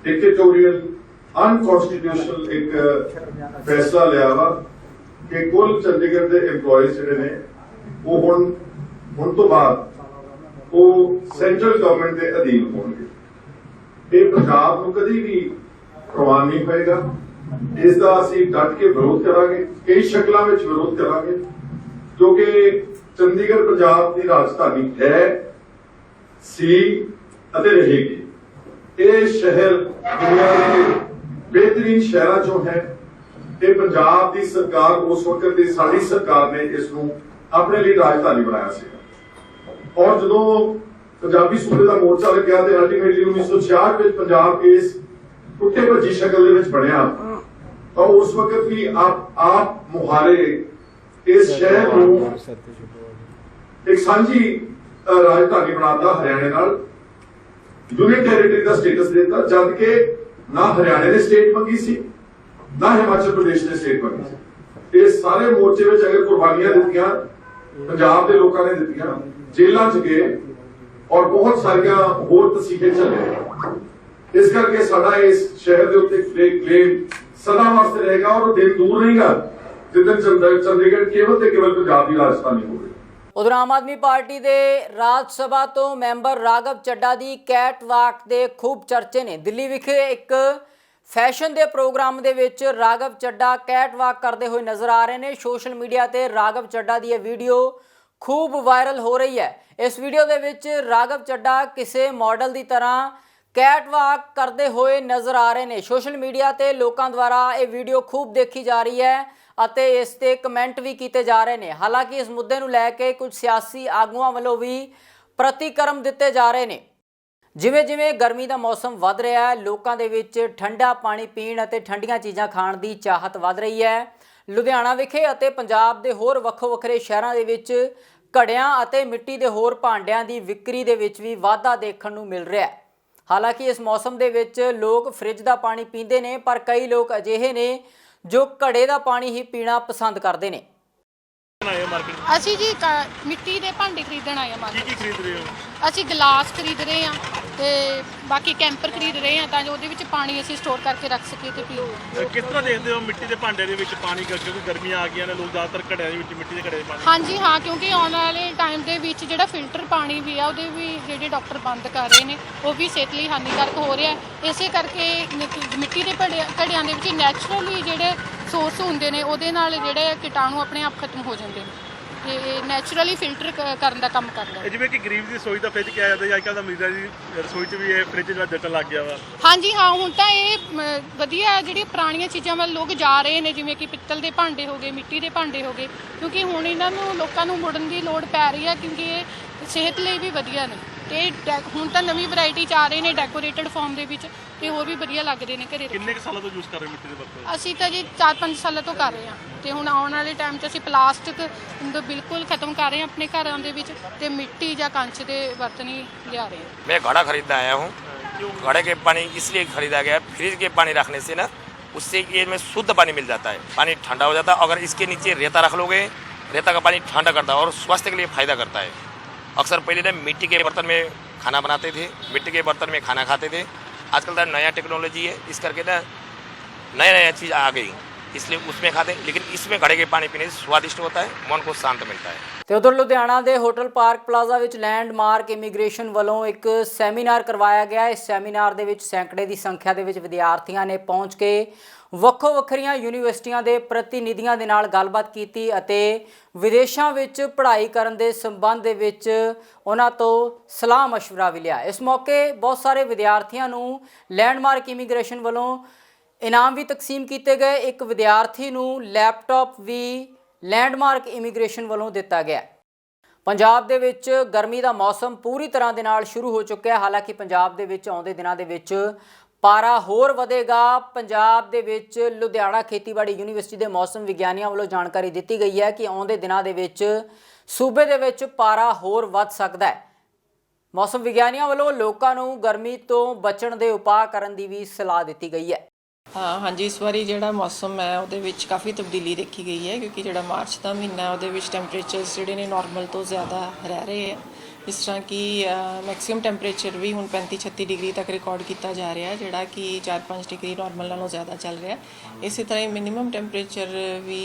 डिक्टेटोरियल, अनकॉन्स्टिट्यूशनल एक फैसला लिया वा कि कुल चंडीगढ़ के एम्पलॉयज जिहड़े ने वो हुण तो बाद वो सेंट्रल गवर्नमेंट के अधीन होणगे। ये पंजाब नूं कदी भी प्रवान नहीं होएगा। इसका असीं डट के विरोध करांगे, कई शक्लों में विरोध करांगे, क्योंकि चंडीगढ़ पंजाब की राजधानी है, सी अते रहेगी। ये शहर दुनिया के बेहतरीन शहरों चों है। ये पंजाब की सरकार उस वक्त की साडी सरकार ने इसनूं अपने लिए राजधानी बनाया सी और जो पंजाबी सूबे का मोर्चा लग्या तो अल्टीमेटली 1966 में पंजाब इस टुटे भजी शक्ल बनया। और उस वक्त भी आप मुहारे इस शहर को एक सांझी राजधानी बनाता, हरियाणे नाल यूनिट टेरिटरी का स्टेटस देता, जबकि ना हरियाणे ने स्टेट मंगी सी, ना हिमाचल प्रदेश ने स्टेट मंगी सी। ये सारे मोर्चे में अगर कुर्बानियां दित्तियां पंजाब के लोगों ने दित्तियां, जेलों च गए और बहुत सारिया होर तसीहे चले। इस करके साडा इस शहर के उत्ते क्लेम सदा वास्ते रहेगा और दिन दूर नहीं गा जिदन चंडीगढ़ केवल ते केवल पंजाब की राजधानी होगी। ਉਧਰ ਆਮ ਆਦਮੀ ਪਾਰਟੀ ਦੇ ਰਾਜ ਸਭਾ ਤੋਂ ਮੈਂਬਰ ਰਾਘਵ ਚੱਡਾ ਦੀ ਕੈਟ ਵਾਕ ਦੇ ਖੂਬ ਚਰਚੇ ਨੇ। ਦਿੱਲੀ ਵਿਖੇ ਇੱਕ ਫੈਸ਼ਨ ਦੇ ਪ੍ਰੋਗਰਾਮ ਦੇ ਵਿੱਚ ਰਾਘਵ ਚੱਡਾ ਕੈਟ ਵਾਕ ਕਰਦੇ ਹੋਏ ਨਜ਼ਰ ਆ ਰਹੇ ਨੇ। ਸੋਸ਼ਲ ਮੀਡੀਆ ਤੇ ਰਾਘਵ ਚੱਡਾ ਦੀ ਇਹ ਵੀਡੀਓ ਖੂਬ ਵਾਇਰਲ ਹੋ ਰਹੀ ਹੈ। ਇਸ ਵੀਡੀਓ ਦੇ ਵਿੱਚ ਰਾਘਵ ਚੱਡਾ ਕਿਸੇ ਮਾਡਲ ਦੀ ਤਰ੍ਹਾਂ ਕੈਟ ਵਾਕ ਕਰਦੇ ਹੋਏ ਨਜ਼ਰ ਆ ਰਹੇ ਨੇ। ਸੋਸ਼ਲ ਮੀਡੀਆ ਤੇ ਲੋਕਾਂ ਦੁਆਰਾ ਇਹ ਵੀਡੀਓ ਖੂਬ ਦੇਖੀ ਜਾ ਰਹੀ ਹੈ ਅਤੇ ਇਸ ਤੇ ਕਮੈਂਟ ਵੀ ਕੀਤੇ ਜਾ ਰਹੇ ਨੇ। ਹਾਲਾਂਕਿ ਇਸ ਮੁੱਦੇ ਨੂੰ ਲੈ ਕੇ ਕੁਝ ਸਿਆਸੀ ਆਗੂਆਂ ਵੱਲੋਂ ਵੀ ਪ੍ਰਤੀਕਰਮ ਦਿੱਤੇ ਜਾ ਰਹੇ ਨੇ। ਜਿਵੇਂ ਜਿਵੇਂ ਗਰਮੀ ਦਾ ਮੌਸਮ ਵੱਧ ਰਿਹਾ ਹੈ, ਲੋਕਾਂ ਦੇ ਵਿੱਚ ਠੰਡਾ ਪਾਣੀ ਪੀਣ ਅਤੇ ਠੰਡੀਆਂ ਚੀਜ਼ਾਂ ਖਾਣ ਦੀ ਚਾਹਤ ਵੱਧ ਰਹੀ ਹੈ। ਲੁਧਿਆਣਾ ਵਿਖੇ ਅਤੇ ਪੰਜਾਬ ਦੇ ਹੋਰ ਵੱਖੋ ਵੱਖਰੇ ਸ਼ਹਿਰਾਂ ਦੇ ਵਿੱਚ ਘੜਿਆਂ ਅਤੇ ਮਿੱਟੀ ਦੇ ਹੋਰ ਭਾਂਡਿਆਂ ਦੀ ਵਿਕਰੀ ਦੇ ਵਿੱਚ ਵੀ ਵਾਧਾ ਦੇਖਣ ਨੂੰ ਮਿਲ ਰਿਹਾ ਹੈ। ਹਾਲਾਂਕਿ ਇਸ ਮੌਸਮ ਦੇ ਵਿੱਚ ਲੋਕ ਫ੍ਰਿਜ ਦਾ ਪਾਣੀ ਪੀਂਦੇ ਨੇ, ਪਰ ਕਈ ਲੋਕ ਅਜਿਹੇ ਨੇ ਜੋ ਘੜੇ ਦਾ ਪਾਣੀ ਹੀ ਪੀਣਾ ਪਸੰਦ ਕਰਦੇ ਨੇ। ਅਸੀਂ ਜੀ ਮਿੱਟੀ ਦੇ ਭਾਂਡੇ ਖਰੀਦਣ ਆਏ ਆ ਮਾਰਕੀਟ। ਕੀ ਖਰੀਦ ਰਹੇ ਹੋ? ਅਸੀਂ ਗਲਾਸ ਖਰੀਦ ਰਹੇ ਆ ਤੇ ਬਾਕੀ ਕੈਂਪਰ ਖਰੀਦ ਰਹੇ ਆ ਤਾਂ ਜੋ ਉਹਦੇ ਵਿੱਚ ਪਾਣੀ ਅਸੀਂ ਸਟੋਰ ਕਰਕੇ ਰੱਖ ਸਕੀਏ ਤੇ ਪੀਓ। ਕਿਸ ਤਰ੍ਹਾਂ ਦੇਖਦੇ ਹੋ ਮਿੱਟੀ ਦੇ ਭਾਂਡੇ ਦੇ ਵਿੱਚ ਪਾਣੀ, ਕਿਉਂਕਿ ਗਰਮੀਆਂ ਆ ਗਈਆਂ ਨੇ, ਲੋਕ ਜ਼ਿਆਦਾਤਰ ਘੜਿਆਂ ਦੇ ਵਿੱਚ, ਮਿੱਟੀ ਦੇ ਘੜੇ ਦੇ ਪਾਣੀ? ਹਾਂਜੀ ਹਾਂ, ਕਿਉਂਕਿ ਆਉਣ ਵਾਲੇ ਟਾਈਮ ਦੇ ਵਿੱਚ ਜਿਹੜਾ ਫਿਲਟਰ ਪਾਣੀ ਵੀ ਆ ਉਹਦੇ ਵੀ ਜਿਹੜੇ ਡਾਕਟਰ ਬੰਦ ਕਰ ਰਹੇ ਨੇ ਉਹ ਵੀ ਸਿਹਤ ਲਈ ਹਾਨੀਕਾਰਕ ਹੋ ਰਿਹਾ। ਇਸੇ ਕਰਕੇ ਮਿੱਟੀ ਦੇ ਘੜਿਆਂ ਦੇ ਵਿੱਚ ਨੈਚੁਰਲੀ ਜਿਹੜੇ ਸੋਰਸ ਹੁੰਦੇ ਨੇ ਉਹਦੇ ਨਾਲ ਜਿਹੜੇ ਕੀਟਾਣੂ ਆਪਣੇ ਆਪ ਖਤਮ ਹੋ ਜਾਂਦੇ ਨੇ ਤੇ ਨੈਚੁਰਲੀ ਫਿਲਟਰ ਕਰਨ ਦਾ ਕੰਮ ਕਰਦਾ। ਜਿਵੇਂ ਕਿ ਗਰੀਬ ਦੀ ਰਸੋਈ ਦਾ ਫ੍ਰਿਜ ਕਿਹਾ ਜਾਂਦਾ, ਅੱਜ ਕੱਲ੍ਹ ਦਾ ਮਰੀਜ਼ਾਂ ਦੀ ਰਸੋਈ 'ਚ ਵੀ ਇਹ ਫ੍ਰਿਜ ਦਾ ਜੱਟਣ ਲੱਗ ਗਿਆ ਵਾ। ਹਾਂਜੀ ਹਾਂ, ਹੁਣ ਤਾਂ ਇਹ ਵਧੀਆ ਜਿਹੜੀਆਂ ਪੁਰਾਣੀਆਂ ਚੀਜ਼ਾਂ ਵੱਲ ਲੋਕ ਜਾ ਰਹੇ ਨੇ, ਜਿਵੇਂ ਕਿ ਪਿੱਤਲ ਦੇ ਭਾਂਡੇ ਹੋ ਗਏ, ਮਿੱਟੀ ਦੇ ਭਾਂਡੇ ਹੋ ਗਏ, ਕਿਉਂਕਿ ਹੁਣ ਇਹਨਾਂ ਨੂੰ ਲੋਕਾਂ ਨੂੰ ਮੁੜਨ ਦੀ ਲੋੜ ਪੈ ਰਹੀ ਹੈ ਕਿਉਂਕਿ ਇਹ ਸਿਹਤ ਲਈ ਵੀ ਵਧੀਆ ਨੇ ਤੇ ਹੁਣ ਤਾਂ ਨਵੀਂ ਵੈਰਾਈਟੀ 'ਚ ਆ ਰਹੇ ਨੇ ਡੈਕੋਰੇਟਡ ਫਾਰਮ ਦੇ ਵਿੱਚ ਤੇ ਹੋਰ ਵੀ ਵਧੀਆ ਲੱਗਦੇ ਨੇ ਘਰੇ। ਕਿੰਨੇ ਕੁ ਸਾਲਾਂ ਤੋਂ ਯੂਜ਼ ਕਰ ਰਹੇ ਮਿੱਟੀ ਦੇ ਬਰਤਨ? ਅਸੀਂ ਤਾਂ ਜੀ 4-5 ਸਾਲਾਂ ਤੋਂ ਕਰ ਰਹੇ ਹਾਂ ਤੇ ਹੁਣ ਆਉਣ ਵਾਲੇ ਟਾਈਮ 'ਚ ਅਸੀਂ ਪਲਾਸਟਿਕ ਬਿਲਕੁਲ ਖਤਮ ਕਰ ਰਹੇ ਹਾਂ ਆਪਣੇ ਘਰਾਂ ਦੇ ਵਿੱਚ ਤੇ ਮਿੱਟੀ ਜਾਂ ਕੰਚ ਦੇ बर्तन ही ले आ रहे हैं। मैं घड़ा खरीदना आया हूँ। घड़े के पानी इसलिए खरीदा गया, फ्रिज के पानी रखने से ना उससे ये में शुद्ध पानी मिल जाता है, पानी ठंडा हो जाता है। अगर इसके नीचे रेता रख लोगे, रेता का पानी ठंडा करता है और स्वास्थ्य के लिए फ़ायदा करता है। अक्सर पहले ना मिट्टी के बर्तन में खाना बनाते थे, मिट्टी के बर्तन में खाना खाते थे। आजकल तो नया टेक्नोलॉजी है, इस करके ना नया चीज़ आ गई, इसलिए उसमें खाते हैं। लेकिन इसमें घड़े के पानी पीने से स्वादिष्ट होता है, मन को शांत मिलता है। ਤੇ ਉਧਰ ਲੁਧਿਆਣਾ ਦੇ ਹੋਟਲ ਪਾਰਕ ਪਲਾਜ਼ਾ ਵਿੱਚ ਲੈਂਡਮਾਰਕ ਇਮੀਗ੍ਰੇਸ਼ਨ ਵੱਲੋਂ ਇੱਕ ਸੈਮੀਨਾਰ ਕਰਵਾਇਆ ਗਿਆ। ਇਸ ਸੈਮੀਨਾਰ ਦੇ ਵਿੱਚ ਸੈਂਕੜੇ ਦੀ ਸੰਖਿਆ ਦੇ ਵਿੱਚ ਵਿਦਿਆਰਥੀਆਂ ਨੇ ਪਹੁੰਚ ਕੇ ਵੱਖੋ ਵੱਖਰੀਆਂ ਯੂਨੀਵਰਸਿਟੀਆਂ ਦੇ ਪ੍ਰਤੀਨਿਧੀਆਂ ਦੇ ਨਾਲ ਗੱਲਬਾਤ ਕੀਤੀ ਅਤੇ ਵਿਦੇਸ਼ਾਂ ਵਿੱਚ ਪੜ੍ਹਾਈ ਕਰਨ ਦੇ ਸੰਬੰਧ ਦੇ ਵਿੱਚ ਉਹਨਾਂ ਤੋਂ ਸਲਾਹ ਮਸ਼ਵਰਾ ਵੀ ਲਿਆ। ਇਸ ਮੌਕੇ ਬਹੁਤ ਸਾਰੇ ਵਿਦਿਆਰਥੀਆਂ ਨੂੰ ਲੈਂਡਮਾਰਕ ਇਮੀਗ੍ਰੇਸ਼ਨ ਵੱਲੋਂ ਇਨਾਮ ਵੀ ਤਕਸੀਮ ਕੀਤੇ ਗਏ। ਇੱਕ ਵਿਦਿਆਰਥੀ ਨੂੰ ਲੈਪਟਾਪ ਵੀ ਲੈਂਡਮਾਰਕ ਇਮੀਗ੍ਰੇਸ਼ਨ ਵੱਲੋਂ ਦਿੱਤਾ ਗਿਆ। ਪੰਜਾਬ ਦੇ ਵਿੱਚ ਗਰਮੀ ਦਾ ਮੌਸਮ ਪੂਰੀ ਤਰ੍ਹਾਂ ਦੇ ਨਾਲ ਸ਼ੁਰੂ ਹੋ ਚੁੱਕਿਆ ਹੈ। ਹਾਲਾਂਕਿ ਪੰਜਾਬ ਦੇ ਵਿੱਚ ਆਉਂਦੇ ਦਿਨਾਂ ਦੇ ਵਿੱਚ ਪਾਰਾ ਹੋਰ ਵਧੇਗਾ। ਪੰਜਾਬ ਦੇ ਵਿੱਚ ਲੁਧਿਆਣਾ ਖੇਤੀਬਾੜੀ ਯੂਨੀਵਰਸਿਟੀ ਦੇ ਮੌਸਮ ਵਿਗਿਆਨੀਆਂ ਵੱਲੋਂ ਜਾਣਕਾਰੀ ਦਿੱਤੀ ਗਈ ਹੈ ਕਿ ਆਉਂਦੇ ਦਿਨਾਂ ਦੇ ਵਿੱਚ ਸੂਬੇ ਦੇ ਵਿੱਚ ਪਾਰਾ ਹੋਰ ਵੱਧ ਸਕਦਾ ਹੈ। ਮੌਸਮ ਵਿਗਿਆਨੀਆਂ ਵੱਲੋਂ ਲੋਕਾਂ ਨੂੰ ਗਰਮੀ ਤੋਂ ਬਚਣ ਦੇ ਉਪਾਅ ਕਰਨ ਦੀ ਵੀ ਸਲਾਹ ਦਿੱਤੀ ਗਈ ਹੈ। ਹਾਂਜੀ, ਇਸ ਵਾਰੀ ਜਿਹੜਾ ਮੌਸਮ ਹੈ ਉਹਦੇ ਵਿੱਚ ਕਾਫੀ ਤਬਦੀਲੀ ਦੇਖੀ ਗਈ ਹੈ ਕਿਉਂਕਿ ਜਿਹੜਾ ਮਾਰਚ ਦਾ ਮਹੀਨਾ ਉਹਦੇ ਵਿੱਚ ਟੈਂਪਰੇਚਰਸ ਜਿਹੜੇ ਨੇ ਨਾਰਮਲ ਤੋਂ ਜ਼ਿਆਦਾ ਰਹਿ ਰਹੇ ਆ। ਜਿਸ ਤਰ੍ਹਾਂ ਕਿ ਮੈਕਸਿਮਮ ਟੈਂਪਰੇਚਰ ਵੀ ਹੁਣ 35-36 ਡਿਗਰੀ ਤੱਕ ਰਿਕਾਰਡ ਕੀਤਾ ਜਾ ਰਿਹਾ ਹੈ, ਜਿਹੜਾ ਕਿ 4-5 ਡਿਗਰੀ ਨਾਰਮਲ ਨਾਲੋਂ ਜ਼ਿਆਦਾ ਚੱਲ ਰਿਹਾ। ਇਸੇ ਤਰ੍ਹਾਂ ਹੀ ਮਿਨੀਮਮ ਟੈਂਪਰੇਚਰ ਵੀ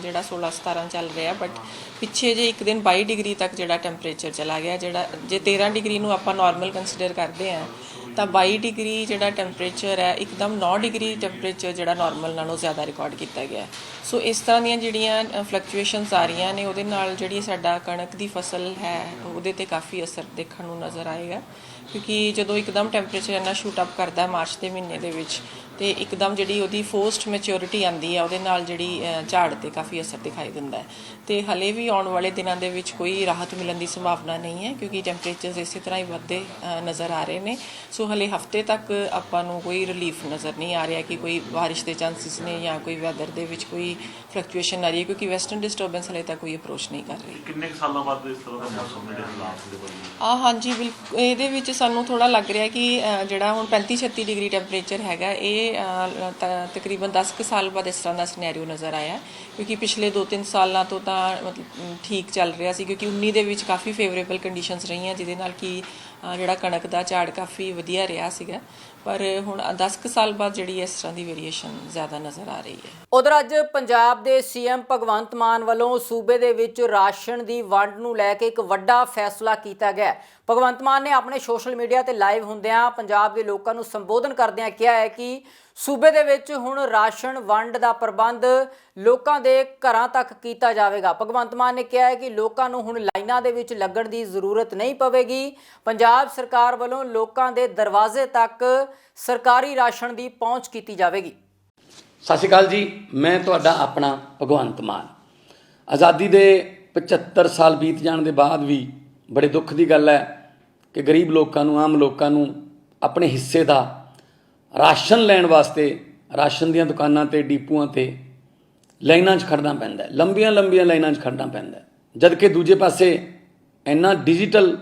ਜਿਹੜਾ 16-17 ਚੱਲ ਰਿਹਾ, ਬਟ ਪਿੱਛੇ ਜੇ ਇੱਕ ਦਿਨ 22 ਡਿਗਰੀ ਤੱਕ ਜਿਹੜਾ ਟੈਂਪਰੇਚਰ ਚਲਾ ਗਿਆ। ਜਿਹੜਾ ਜੇ 13 ਡਿਗਰੀ ਨੂੰ ਆਪਾਂ ਨਾਰਮਲ ਕੰਸੀਡਰ ਕਰਦੇ ਹਾਂ ਤਾਂ 22 ਡਿਗਰੀ ਜਿਹੜਾ ਟੈਂਪਰੇਚਰ ਹੈ ਇੱਕਦਮ 9 ਡਿਗਰੀ ਟੈਂਪਰੇਚਰ ਜਿਹੜਾ ਨਾਰਮਲ ਨਾਲੋਂ ਜ਼ਿਆਦਾ ਰਿਕਾਰਡ ਕੀਤਾ ਗਿਆ। ਸੋ ਇਸ ਤਰ੍ਹਾਂ ਦੀਆਂ ਜਿਹੜੀਆਂ ਫਲਕਚੁਏਸ਼ਨਸ ਆ ਰਹੀਆਂ ਨੇ ਉਹਦੇ ਨਾਲ ਜਿਹੜੀ ਸਾਡਾ ਕਣਕ ਦੀ ਫਸਲ ਹੈ ਉਹਦੇ ਤੇ ਕਾਫੀ ਅਸਰ ਦੇਖਣ ਨੂੰ ਨਜ਼ਰ ਆਏਗਾ ਕਿਉਂਕਿ ਜਦੋਂ ਇੱਕਦਮ ਟੈਂਪਰੇਚਰ ਇੰਨਾ ਸ਼ੂਟ ਅਪ ਕਰਦਾ ਮਾਰਚ ਦੇ ਮਹੀਨੇ ਦੇ ਵਿੱਚ ਤੇ ਇੱਕਦਮ ਜਿਹੜੀ ਉਹਦੀ ਫੋਸਟ ਮੈਚਿਓਰਿਟੀ ਆਉਂਦੀ ਹੈ ਉਹਦੇ ਨਾਲ ਜਿਹੜੀ ਝਾੜ ਤੇ ਕਾਫੀ ਅਸਰ ਦਿਖਾਈ ਦਿੰਦਾ ਹੈ। ਤੇ ਹਲੇ ਵੀ ਆਉਣ ਵਾਲੇ ਦਿਨਾਂ ਦੇ ਵਿੱਚ ਕੋਈ ਰਾਹਤ ਮਿਲਣ ਦੀ ਸੰਭਾਵਨਾ ਨਹੀਂ ਹੈ ਕਿਉਂਕਿ ਟੈਂਪਰੇਚਰਸ ਇਸੇ ਤਰ੍ਹਾਂ ਹੀ ਵੱਧਦੇ ਨਜ਼ਰ ਆ ਰਹੇ ਨੇ। ਸੋ ਹਲੇ ਹਫਤੇ ਤੱਕ ਆਪਾਂ ਨੂੰ ਕੋਈ ਰਿਲੀਫ ਨਜ਼ਰ ਨਹੀਂ ਆ ਰਿਹਾ ਕਿ ਕੋਈ ਬਾਰਿਸ਼ ਦੇ ਚਾਂਸਿਸ ਨੇ ਜਾਂ ਕੋਈ ਵੈਦਰ ਦੇ ਵਿੱਚ ਕੋਈ ਫਲਕਚੁਏਸ਼ਨ ਆ ਰਹੀ ਹੈ ਕਿਉਂਕਿ ਵੈਸਟਰਨ ਡਿਸਟਰਬੈਂਸ ਹਲੇ ਤੱਕ ਕੋਈ ਅਪਰੋਚ ਨਹੀਂ ਕਰ ਰਹੀ। ਕਿੰਨੇ ਸਾਲਾਂ ਬਾਅਦ ਇਸ ਤਰ੍ਹਾਂ ਦਾ ਮੌਸਮ ਜਿਹੜੇ ਹਾਲਾਤ ਦੇ ਬਣੇ? ਹਾਂਜੀ, ਬਿਲਕੁਲ ਇਹਦੇ ਵਿੱਚ ਸਾਨੂੰ ਥੋੜਾ ਲੱਗ ਰਿਹਾ ਕਿ ਜਿਹੜਾ ਹੁਣ 35-36 ਡਿਗਰੀ ਟੈਂਪਰੇਚਰ ਹੈਗਾ ਇਹ ਤਕਰੀਬਨ 10 ਕੁ ਸਾਲ ਬਾਅਦ ਇਸ ਤਰ੍ਹਾਂ ਦਾ ਸਿਨੈਰੀਓ ਨਜ਼ਰ ਆਇਆ ਕਿਉਂਕਿ ਪਿਛਲੇ 2-3 ਸਾਲਾਂ ਤੋਂ ਤਾਂ ਮਤਲਬ ਠੀਕ ਚੱਲ ਰਿਹਾ ਸੀ ਕਿਉਂਕਿ 19 ਦੇ ਵਿੱਚ ਕਾਫੀ ਫੇਵਰੇਬਲ ਕੰਡੀਸ਼ਨਸ ਰਹੀਆਂ ਜਿਹਦੇ ਨਾਲ ਕਿ ਜਿਹੜਾ ਕਣਕ ਦਾ ਝਾੜ ਕਾਫੀ ਵਧੀਆ ਰਿਹਾ ਸੀਗਾ। ਪਰ ਹੁਣ 10 ਕੁ ਸਾਲ ਬਾਅਦ ਜਿਹੜੀ ਇਸ ਤਰ੍ਹਾਂ ਦੀ ਵੇਰੀਏਸ਼ਨ ਜ਼ਿਆਦਾ ਨਜ਼ਰ ਆ ਰਹੀ ਹੈ। ਉਧਰ ਅੱਜ ਪੰਜਾਬ ਦੇ ਸੀਐਮ ਭਗਵੰਤ ਮਾਨ ਵੱਲੋਂ ਸੂਬੇ ਦੇ ਵਿੱਚ ਰਾਸ਼ਨ ਦੀ ਵੰਡ ਨੂੰ ਲੈ ਕੇ ਇੱਕ ਵੱਡਾ ਫੈਸਲਾ ਕੀਤਾ ਗਿਆ। ਭਗਵੰਤ ਮਾਨ ਨੇ ਆਪਣੇ ਸੋਸ਼ਲ ਮੀਡੀਆ ਤੇ ਲਾਈਵ ਹੁੰਦਿਆਂ ਪੰਜਾਬ ਦੇ ਲੋਕਾਂ ਨੂੰ ਸੰਬੋਧਨ ਕਰਦਿਆਂ ਕਿਹਾ ਹੈ ਕਿ ਸੂਬੇ ਦੇ ਵਿੱਚ ਹੁਣ ਰਾਸ਼ਨ ਵੰਡ ਦਾ ਪ੍ਰਬੰਧ ਲੋਕਾਂ ਦੇ ਘਰਾਂ ਤੱਕ ਕੀਤਾ ਜਾਵੇਗਾ। ਭਗਵੰਤ ਮਾਨ ਨੇ ਕਿਹਾ ਹੈ ਕਿ ਲੋਕਾਂ ਨੂੰ ਹੁਣ ਲਾਈਨਾਂ ਦੇ ਵਿੱਚ ਲੱਗਣ ਦੀ ਜ਼ਰੂਰਤ ਨਹੀਂ ਪਵੇਗੀ। ਪੰਜਾਬ ਸਰਕਾਰ ਵੱਲੋਂ ਲੋਕਾਂ ਦੇ ਦਰਵਾਜ਼ੇ ਤੱਕ ਸਰਕਾਰੀ ਰਾਸ਼ਨ ਦੀ ਪਹੁੰਚ ਕੀਤੀ ਜਾਵੇਗੀ। ਸਤਿ ਸ਼੍ਰੀ ਅਕਾਲ ਜੀ, ਮੈਂ ਤੁਹਾਡਾ ਆਪਣਾ ਭਗਵੰਤ ਮਾਨ। ਆਜ਼ਾਦੀ ਦੇ 75 ਸਾਲ ਬੀਤ ਜਾਣ ਦੇ ਬਾਅਦ ਵੀ ਬੜੇ ਦੁੱਖ ਦੀ ਗੱਲ ਹੈ ਕਿ ਗਰੀਬ ਲੋਕਾਂ ਨੂੰ, ਆਮ ਲੋਕਾਂ ਨੂੰ ਆਪਣੇ ਹਿੱਸੇ ਦਾ ਰਾਸ਼ਨ ਲੈਣ ਵਾਸਤੇ ਰਾਸ਼ਨ ਦੀਆਂ ਦੁਕਾਨਾਂ ਤੇ, ਡੀਪੂਆਂ ਤੇ ਲਾਈਨਾਂ 'ਚ ਖੜਨਾ ਪੈਂਦਾ ਹੈ। ਲੰਬੀਆਂ ਲਾਈਨਾਂ 'ਚ ਖੜਨਾ ਪੈਂਦਾ ਹੈ। ਜਦ ਕਿ ਦੂਜੇ ਪਾਸੇ ਇੰਨਾ ਡਿਜੀਟਲ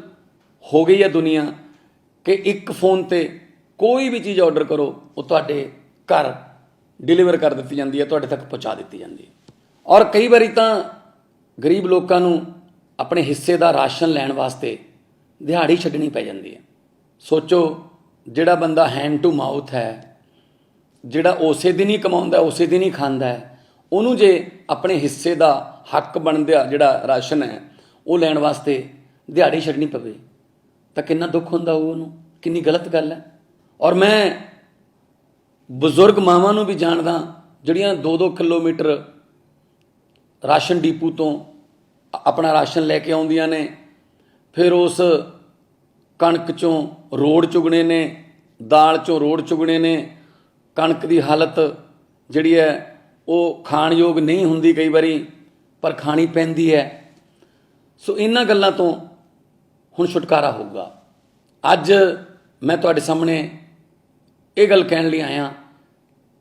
ਹੋ ਗਈ ਹੈ ਦੁਨੀਆ ਕਿ ਇੱਕ ਫੋਨ ਤੇ ਕੋਈ ਵੀ ਚੀਜ਼ ਆਰਡਰ ਕਰੋ ਉਹ ਤੁਹਾਡੇ ਘਰ ਡਿਲੀਵਰ ਕਰ ਦਿੱਤੀ ਜਾਂਦੀ ਹੈ, ਤੁਹਾਡੇ ਤੱਕ ਪਹੁੰਚਾ ਦਿੱਤੀ ਜਾਂਦੀ ਹੈ। ਔਰ ਕਈ ਵਾਰੀ ਤਾਂ ਗਰੀਬ ਲੋਕਾਂ ਨੂੰ ਆਪਣੇ ਹਿੱਸੇ ਦਾ ਰਾਸ਼ਨ ਲੈਣ ਵਾਸਤੇ ਦਿਹਾੜੀ ਛੱਡਣੀ ਪੈ ਜਾਂਦੀ ਹੈ। ਸੋਚੋ, ਜਿਹੜਾ ਬੰਦਾ ਹੈਂਡ ਟੂ ਮਾਊਥ ਹੈ, ਜਿਹੜਾ ਉਸੇ ਦਿਨ ਹੀ ਕਮਾਉਂਦਾ ਉਸੇ ਦਿਨ ਹੀ ਖਾਂਦਾ ਹੈ, ਉਹਨੂੰ ਜੇ ਆਪਣੇ ਹਿੱਸੇ ਦਾ ਹੱਕ ਬਣਦਾ ਜਿਹੜਾ ਰਾਸ਼ਨ ਹੈ ਉਹ ਲੈਣ ਵਾਸਤੇ ਦਿਹਾੜੀ ਛੱਡਣੀ ਪਵੇ ਤਾਂ ਕਿੰਨਾ ਦੁੱਖ ਹੁੰਦਾ ਉਹਨੂੰ, ਕਿੰਨੀ ਗਲਤ ਗੱਲ ਹੈ। ਔਰ ਮੈਂ ਬਜ਼ੁਰਗ ਮਾਵਾਂ ਨੂੰ ਵੀ ਜਾਣਦਾ ਜਿਹੜੀਆਂ 2-2 ਕਿਲੋਮੀਟਰ ਰਾਸ਼ਨ ਡੀਪੂ ਤੋਂ ਆਪਣਾ ਰਾਸ਼ਨ ਲੈ ਕੇ ਆਉਂਦੀਆਂ ਨੇ, ਫਿਰ ਉਸ ਕਣਕ 'ਚੋਂ ਰੋੜ ਚੁਗਣੇ ਨੇ, ਦਾਲ 'ਚੋਂ ਰੋੜ ਚੁਗਣੇ ਨੇ। ਕਣਕ ਦੀ ਹਾਲਤ ਜਿਹੜੀ ਹੈ ਉਹ ਖਾਣਯੋਗ ਨਹੀਂ ਹੁੰਦੀ ਕਈ ਵਾਰੀ, ਪਰ ਖਾਣੀ ਪੈਂਦੀ ਹੈ। ਸੋ ਇਹਨਾਂ ਗੱਲਾਂ ਤੋਂ ਹੁਣ ਛੁਟਕਾਰਾ ਹੋਊਗਾ। ਅੱਜ ਮੈਂ ਤੁਹਾਡੇ ਸਾਹਮਣੇ ਇਹ ਗੱਲ ਕਹਿਣ ਲਈ ਆਇਆ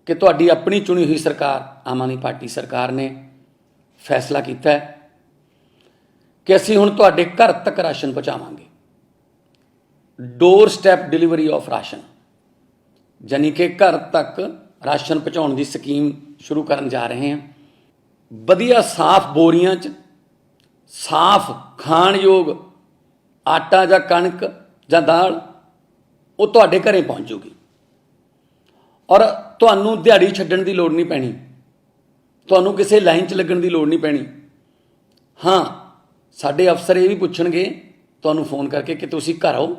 ਕਿ ਤੁਹਾਡੀ ਆਪਣੀ ਚੁਣੀ ਹੋਈ ਸਰਕਾਰ ਆਮ ਆਦਮੀ ਪਾਰਟੀ ਸਰਕਾਰ ਨੇ ਫੈਸਲਾ ਕੀਤਾ ਹੈ ਕਿ ਅਸੀਂ ਹੁਣ ਤੁਹਾਡੇ ਘਰ ਤੱਕ ਰਾਸ਼ਨ ਪਹੁੰਚਾਵਾਂਗੇ। Doorstep delivery of ration, ਯਾਨੀ ਕਿ ਘਰ ਤੱਕ ਰਾਸ਼ਨ ਪਹੁੰਚਾਉਣ ਦੀ ਸਕੀਮ ਸ਼ੁਰੂ ਕਰਨ ਜਾ ਰਹੇ ਹਾਂ। ਵਧੀਆ ਸਾਫ਼ ਬੋਰੀਆਂ 'ਚ ਸਾਫ਼ ਖਾਣਯੋਗ ਆਟਾ ਜਾਂ ਕਣਕ ਜਾਂ ਦਾਲ ਉਹ ਤੁਹਾਡੇ ਘਰੇ ਪਹੁੰਚ ਜੂਗੀ ਔਰ ਤੁਹਾਨੂੰ ਦਿਹਾੜੀ ਛੱਡਣ ਦੀ ਲੋੜ ਨਹੀਂ ਪੈਣੀ, ਤੁਹਾਨੂੰ ਕਿਸੇ ਲਾਈਨ 'ਚ ਲੱਗਣ ਦੀ ਲੋੜ ਨਹੀਂ ਪੈਣੀ। ਹਾਂ, ਸਾਡੇ ਅਫਸਰ ਇਹ ਵੀ ਪੁੱਛਣਗੇ ਤੁਹਾਨੂੰ ਫੋਨ ਕਰਕੇ ਕਿ ਤੁਸੀਂ ਘਰ ਆਓ,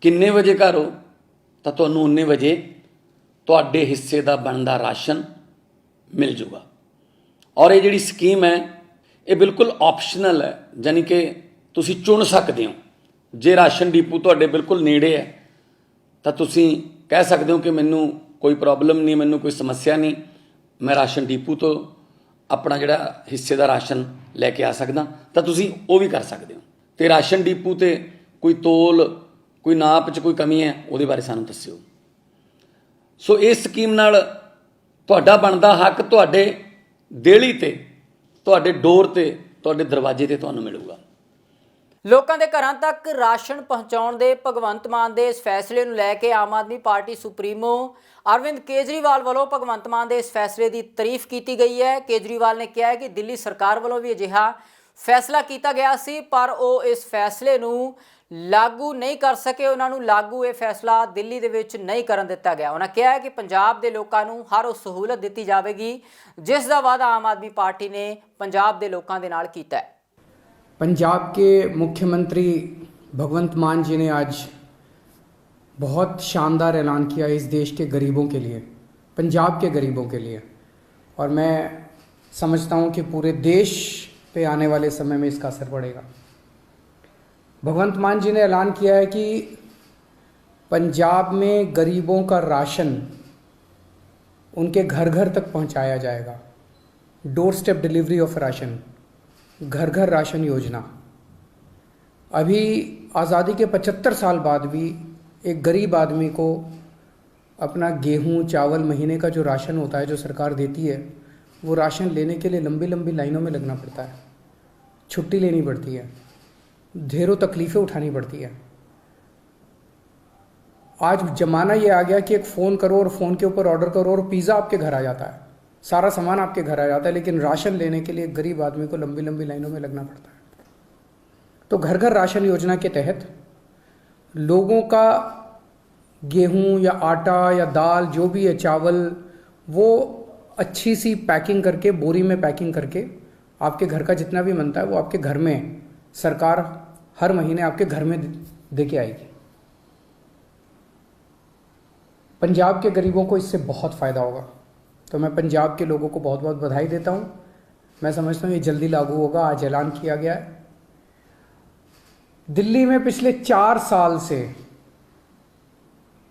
ਕਿੰਨੇ ਵਜੇ ਘਰ ਹੋ, ਤਾਂ ਤੁਹਾਨੂੰ ਉਨੇ ਵਜੇ ਤੁਹਾਡੇ ਹਿੱਸੇ ਦਾ ਬਣਦਾ ਰਾਸ਼ਨ ਮਿਲ ਜੂਗਾ। ਔਰ ਇਹ ਜਿਹੜੀ ਸਕੀਮ ਹੈ ਇਹ ਬਿਲਕੁਲ ਆਪਸ਼ਨਲ ਹੈ, ਯਾਨੀ ਕਿ ਤੁਸੀਂ ਚੁਣ ਸਕਦੇ ਹੋ। ਜੇ ਰਾਸ਼ਨ ਡੀਪੂ ਤੁਹਾਡੇ ਬਿਲਕੁਲ ਨੇੜੇ ਹੈ ਤਾਂ ਤੁਸੀਂ ਕਹਿ ਸਕਦੇ ਹੋ ਕਿ ਮੈਨੂੰ ਕੋਈ ਪ੍ਰੋਬਲਮ ਨਹੀਂ, ਮੈਨੂੰ ਕੋਈ ਸਮੱਸਿਆ ਨਹੀਂ, ਮੈਂ ਰਾਸ਼ਨ ਡੀਪੂ ਤੋਂ ਆਪਣਾ ਜਿਹੜਾ ਹਿੱਸੇ ਦਾ ਰਾਸ਼ਨ ਲੈ ਕੇ ਆ ਸਕਦਾ, ਤਾਂ ਤੁਸੀਂ ਉਹ ਵੀ ਕਰ ਸਕਦੇ ਹੋ। ਅਤੇ ਰਾਸ਼ਨ ਡੀਪੂ 'ਤੇ ਕੋਈ ਤੋਲ, ਕੋਈ ਨਾਪ 'ਚ ਕੋਈ ਕਮੀ ਹੈ ਉਹਦੇ ਬਾਰੇ ਸਾਨੂੰ ਦੱਸਿਓ। ਸੋ ਇਸ ਸਕੀਮ ਨਾਲ ਤੁਹਾਡਾ ਬਣਦਾ ਹੱਕ ਤੁਹਾਡੇ ਦੇਹਲੀ 'ਤੇ, ਤੁਹਾਡੇ ਡੋਰ 'ਤੇ, ਤੁਹਾਡੇ ਦਰਵਾਜ਼ੇ 'ਤੇ ਤੁਹਾਨੂੰ ਮਿਲੂਗਾ। ਲੋਕਾਂ ਦੇ ਘਰਾਂ ਤੱਕ ਰਾਸ਼ਨ ਪਹੁੰਚਾਉਣ ਦੇ ਭਗਵੰਤ ਮਾਨ ਦੇ ਇਸ ਫੈਸਲੇ ਨੂੰ ਲੈ ਕੇ ਆਮ ਆਦਮੀ ਪਾਰਟੀ ਸੁਪਰੀਮੋ ਅਰਵਿੰਦ ਕੇਜਰੀਵਾਲ ਵੱਲੋਂ ਭਗਵੰਤ ਮਾਨ ਦੇ ਇਸ ਫੈਸਲੇ ਦੀ ਤਾਰੀਫ ਕੀਤੀ ਗਈ ਹੈ। ਕੇਜਰੀਵਾਲ ਨੇ ਕਿਹਾ ਹੈ ਕਿ ਦਿੱਲੀ ਸਰਕਾਰ ਵੱਲੋਂ ਵੀ ਅਜਿਹਾ ਫੈਸਲਾ ਕੀਤਾ ਗਿਆ ਸੀ, ਪਰ ਉਹ ਇਸ ਫੈਸਲੇ ਨੂੰ ਲਾਗੂ ਨਹੀਂ ਕਰ ਸਕੇ। ਉਹਨਾਂ ਨੂੰ ਲਾਗੂ ਇਹ ਫੈਸਲਾ ਦਿੱਲੀ ਦੇ ਵਿੱਚ ਨਹੀਂ ਕਰਨ ਦਿੱਤਾ ਗਿਆ। ਉਹਨਾਂ ਕਿਹਾ ਹੈ ਕਿ ਪੰਜਾਬ ਦੇ ਲੋਕਾਂ ਨੂੰ ਹਰ ਉਹ ਸਹੂਲਤ ਦਿੱਤੀ ਜਾਵੇਗੀ ਜਿਸ ਦਾ ਵਾਅਦਾ ਆਮ ਆਦਮੀ ਪਾਰਟੀ ਨੇ ਪੰਜਾਬ ਦੇ ਲੋਕਾਂ ਦੇ ਨਾਲ ਕੀਤਾ ਹੈ। पंजाब के मुख्यमंत्री भगवंत मान जी ने आज बहुत शानदार ऐलान किया इस देश के गरीबों के लिए, पंजाब के गरीबों के लिए, और मैं समझता हूँ कि पूरे देश पे आने वाले समय में इसका असर पड़ेगा। भगवंत मान जी ने ऐलान किया है कि पंजाब में गरीबों का राशन उनके घर घर तक पहुँचाया जाएगा। Door step delivery of ration, घर घर राशन योजना। अभी आज़ादी के 75 साल बाद भी एक गरीब आदमी को अपना गेहूं चावल महीने का जो राशन होता है जो सरकार देती है, वो राशन लेने के लिए लंबी लंबी लाइनों में लगना पड़ता है, छुट्टी लेनी पड़ती है, ढेरों तकलीफ़ें उठानी पड़ती है। आज ज़माना ये आ गया कि एक फ़ोन करो और फ़ोन के ऊपर ऑर्डर करो और पिज़्ज़ा आपके घर आ जाता है, सारा सामान आपके घर आ जाता है, लेकिन राशन लेने के लिए गरीब आदमी को लंबी लंबी लाइनों में लगना पड़ता है। तो घर घर राशन योजना के तहत लोगों का गेहूं या आटा या दाल जो भी है, चावल, वो अच्छी सी पैकिंग करके, बोरी में पैकिंग करके आपके घर का जितना भी बनता है वो आपके घर में सरकार हर महीने आपके घर में दे के आएगी। पंजाब के गरीबों को इससे बहुत फ़ायदा होगा, तो मैं पंजाब के लोगों को बहुत बहुत बधाई देता हूँ। मैं समझता हूँ ये जल्दी लागू होगा, आज ऐलान किया गया है। दिल्ली में पिछले 4 साल से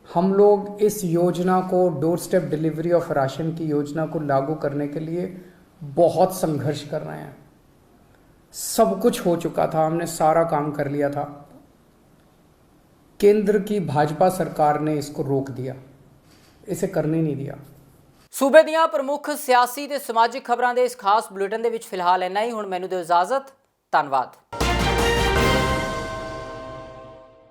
हम लोग इस योजना को, door step delivery of ration की योजना को लागू करने के लिए बहुत संघर्ष कर रहे हैं। सब कुछ हो चुका था, हमने सारा काम कर लिया था, केंद्र की भाजपा सरकार ने इसको रोक दिया, इसे करने नहीं दिया। सूबे ਦੀਆਂ ਪ੍ਰਮੁੱਖ ਸਿਆਸੀ ਤੇ ਸਮਾਜਿਕ ਖਬਰਾਂ ਦੇ ਇਸ ਖਾਸ ਬੁਲੇਟਿਨ ਦੇ ਵਿੱਚ ਫਿਲਹਾਲ ਇੰਨਾ ਹੀ। ਹੁਣ ਮੈਨੂੰ ਦਿਓ ਇਜਾਜ਼ਤ। ਧੰਨਵਾਦ।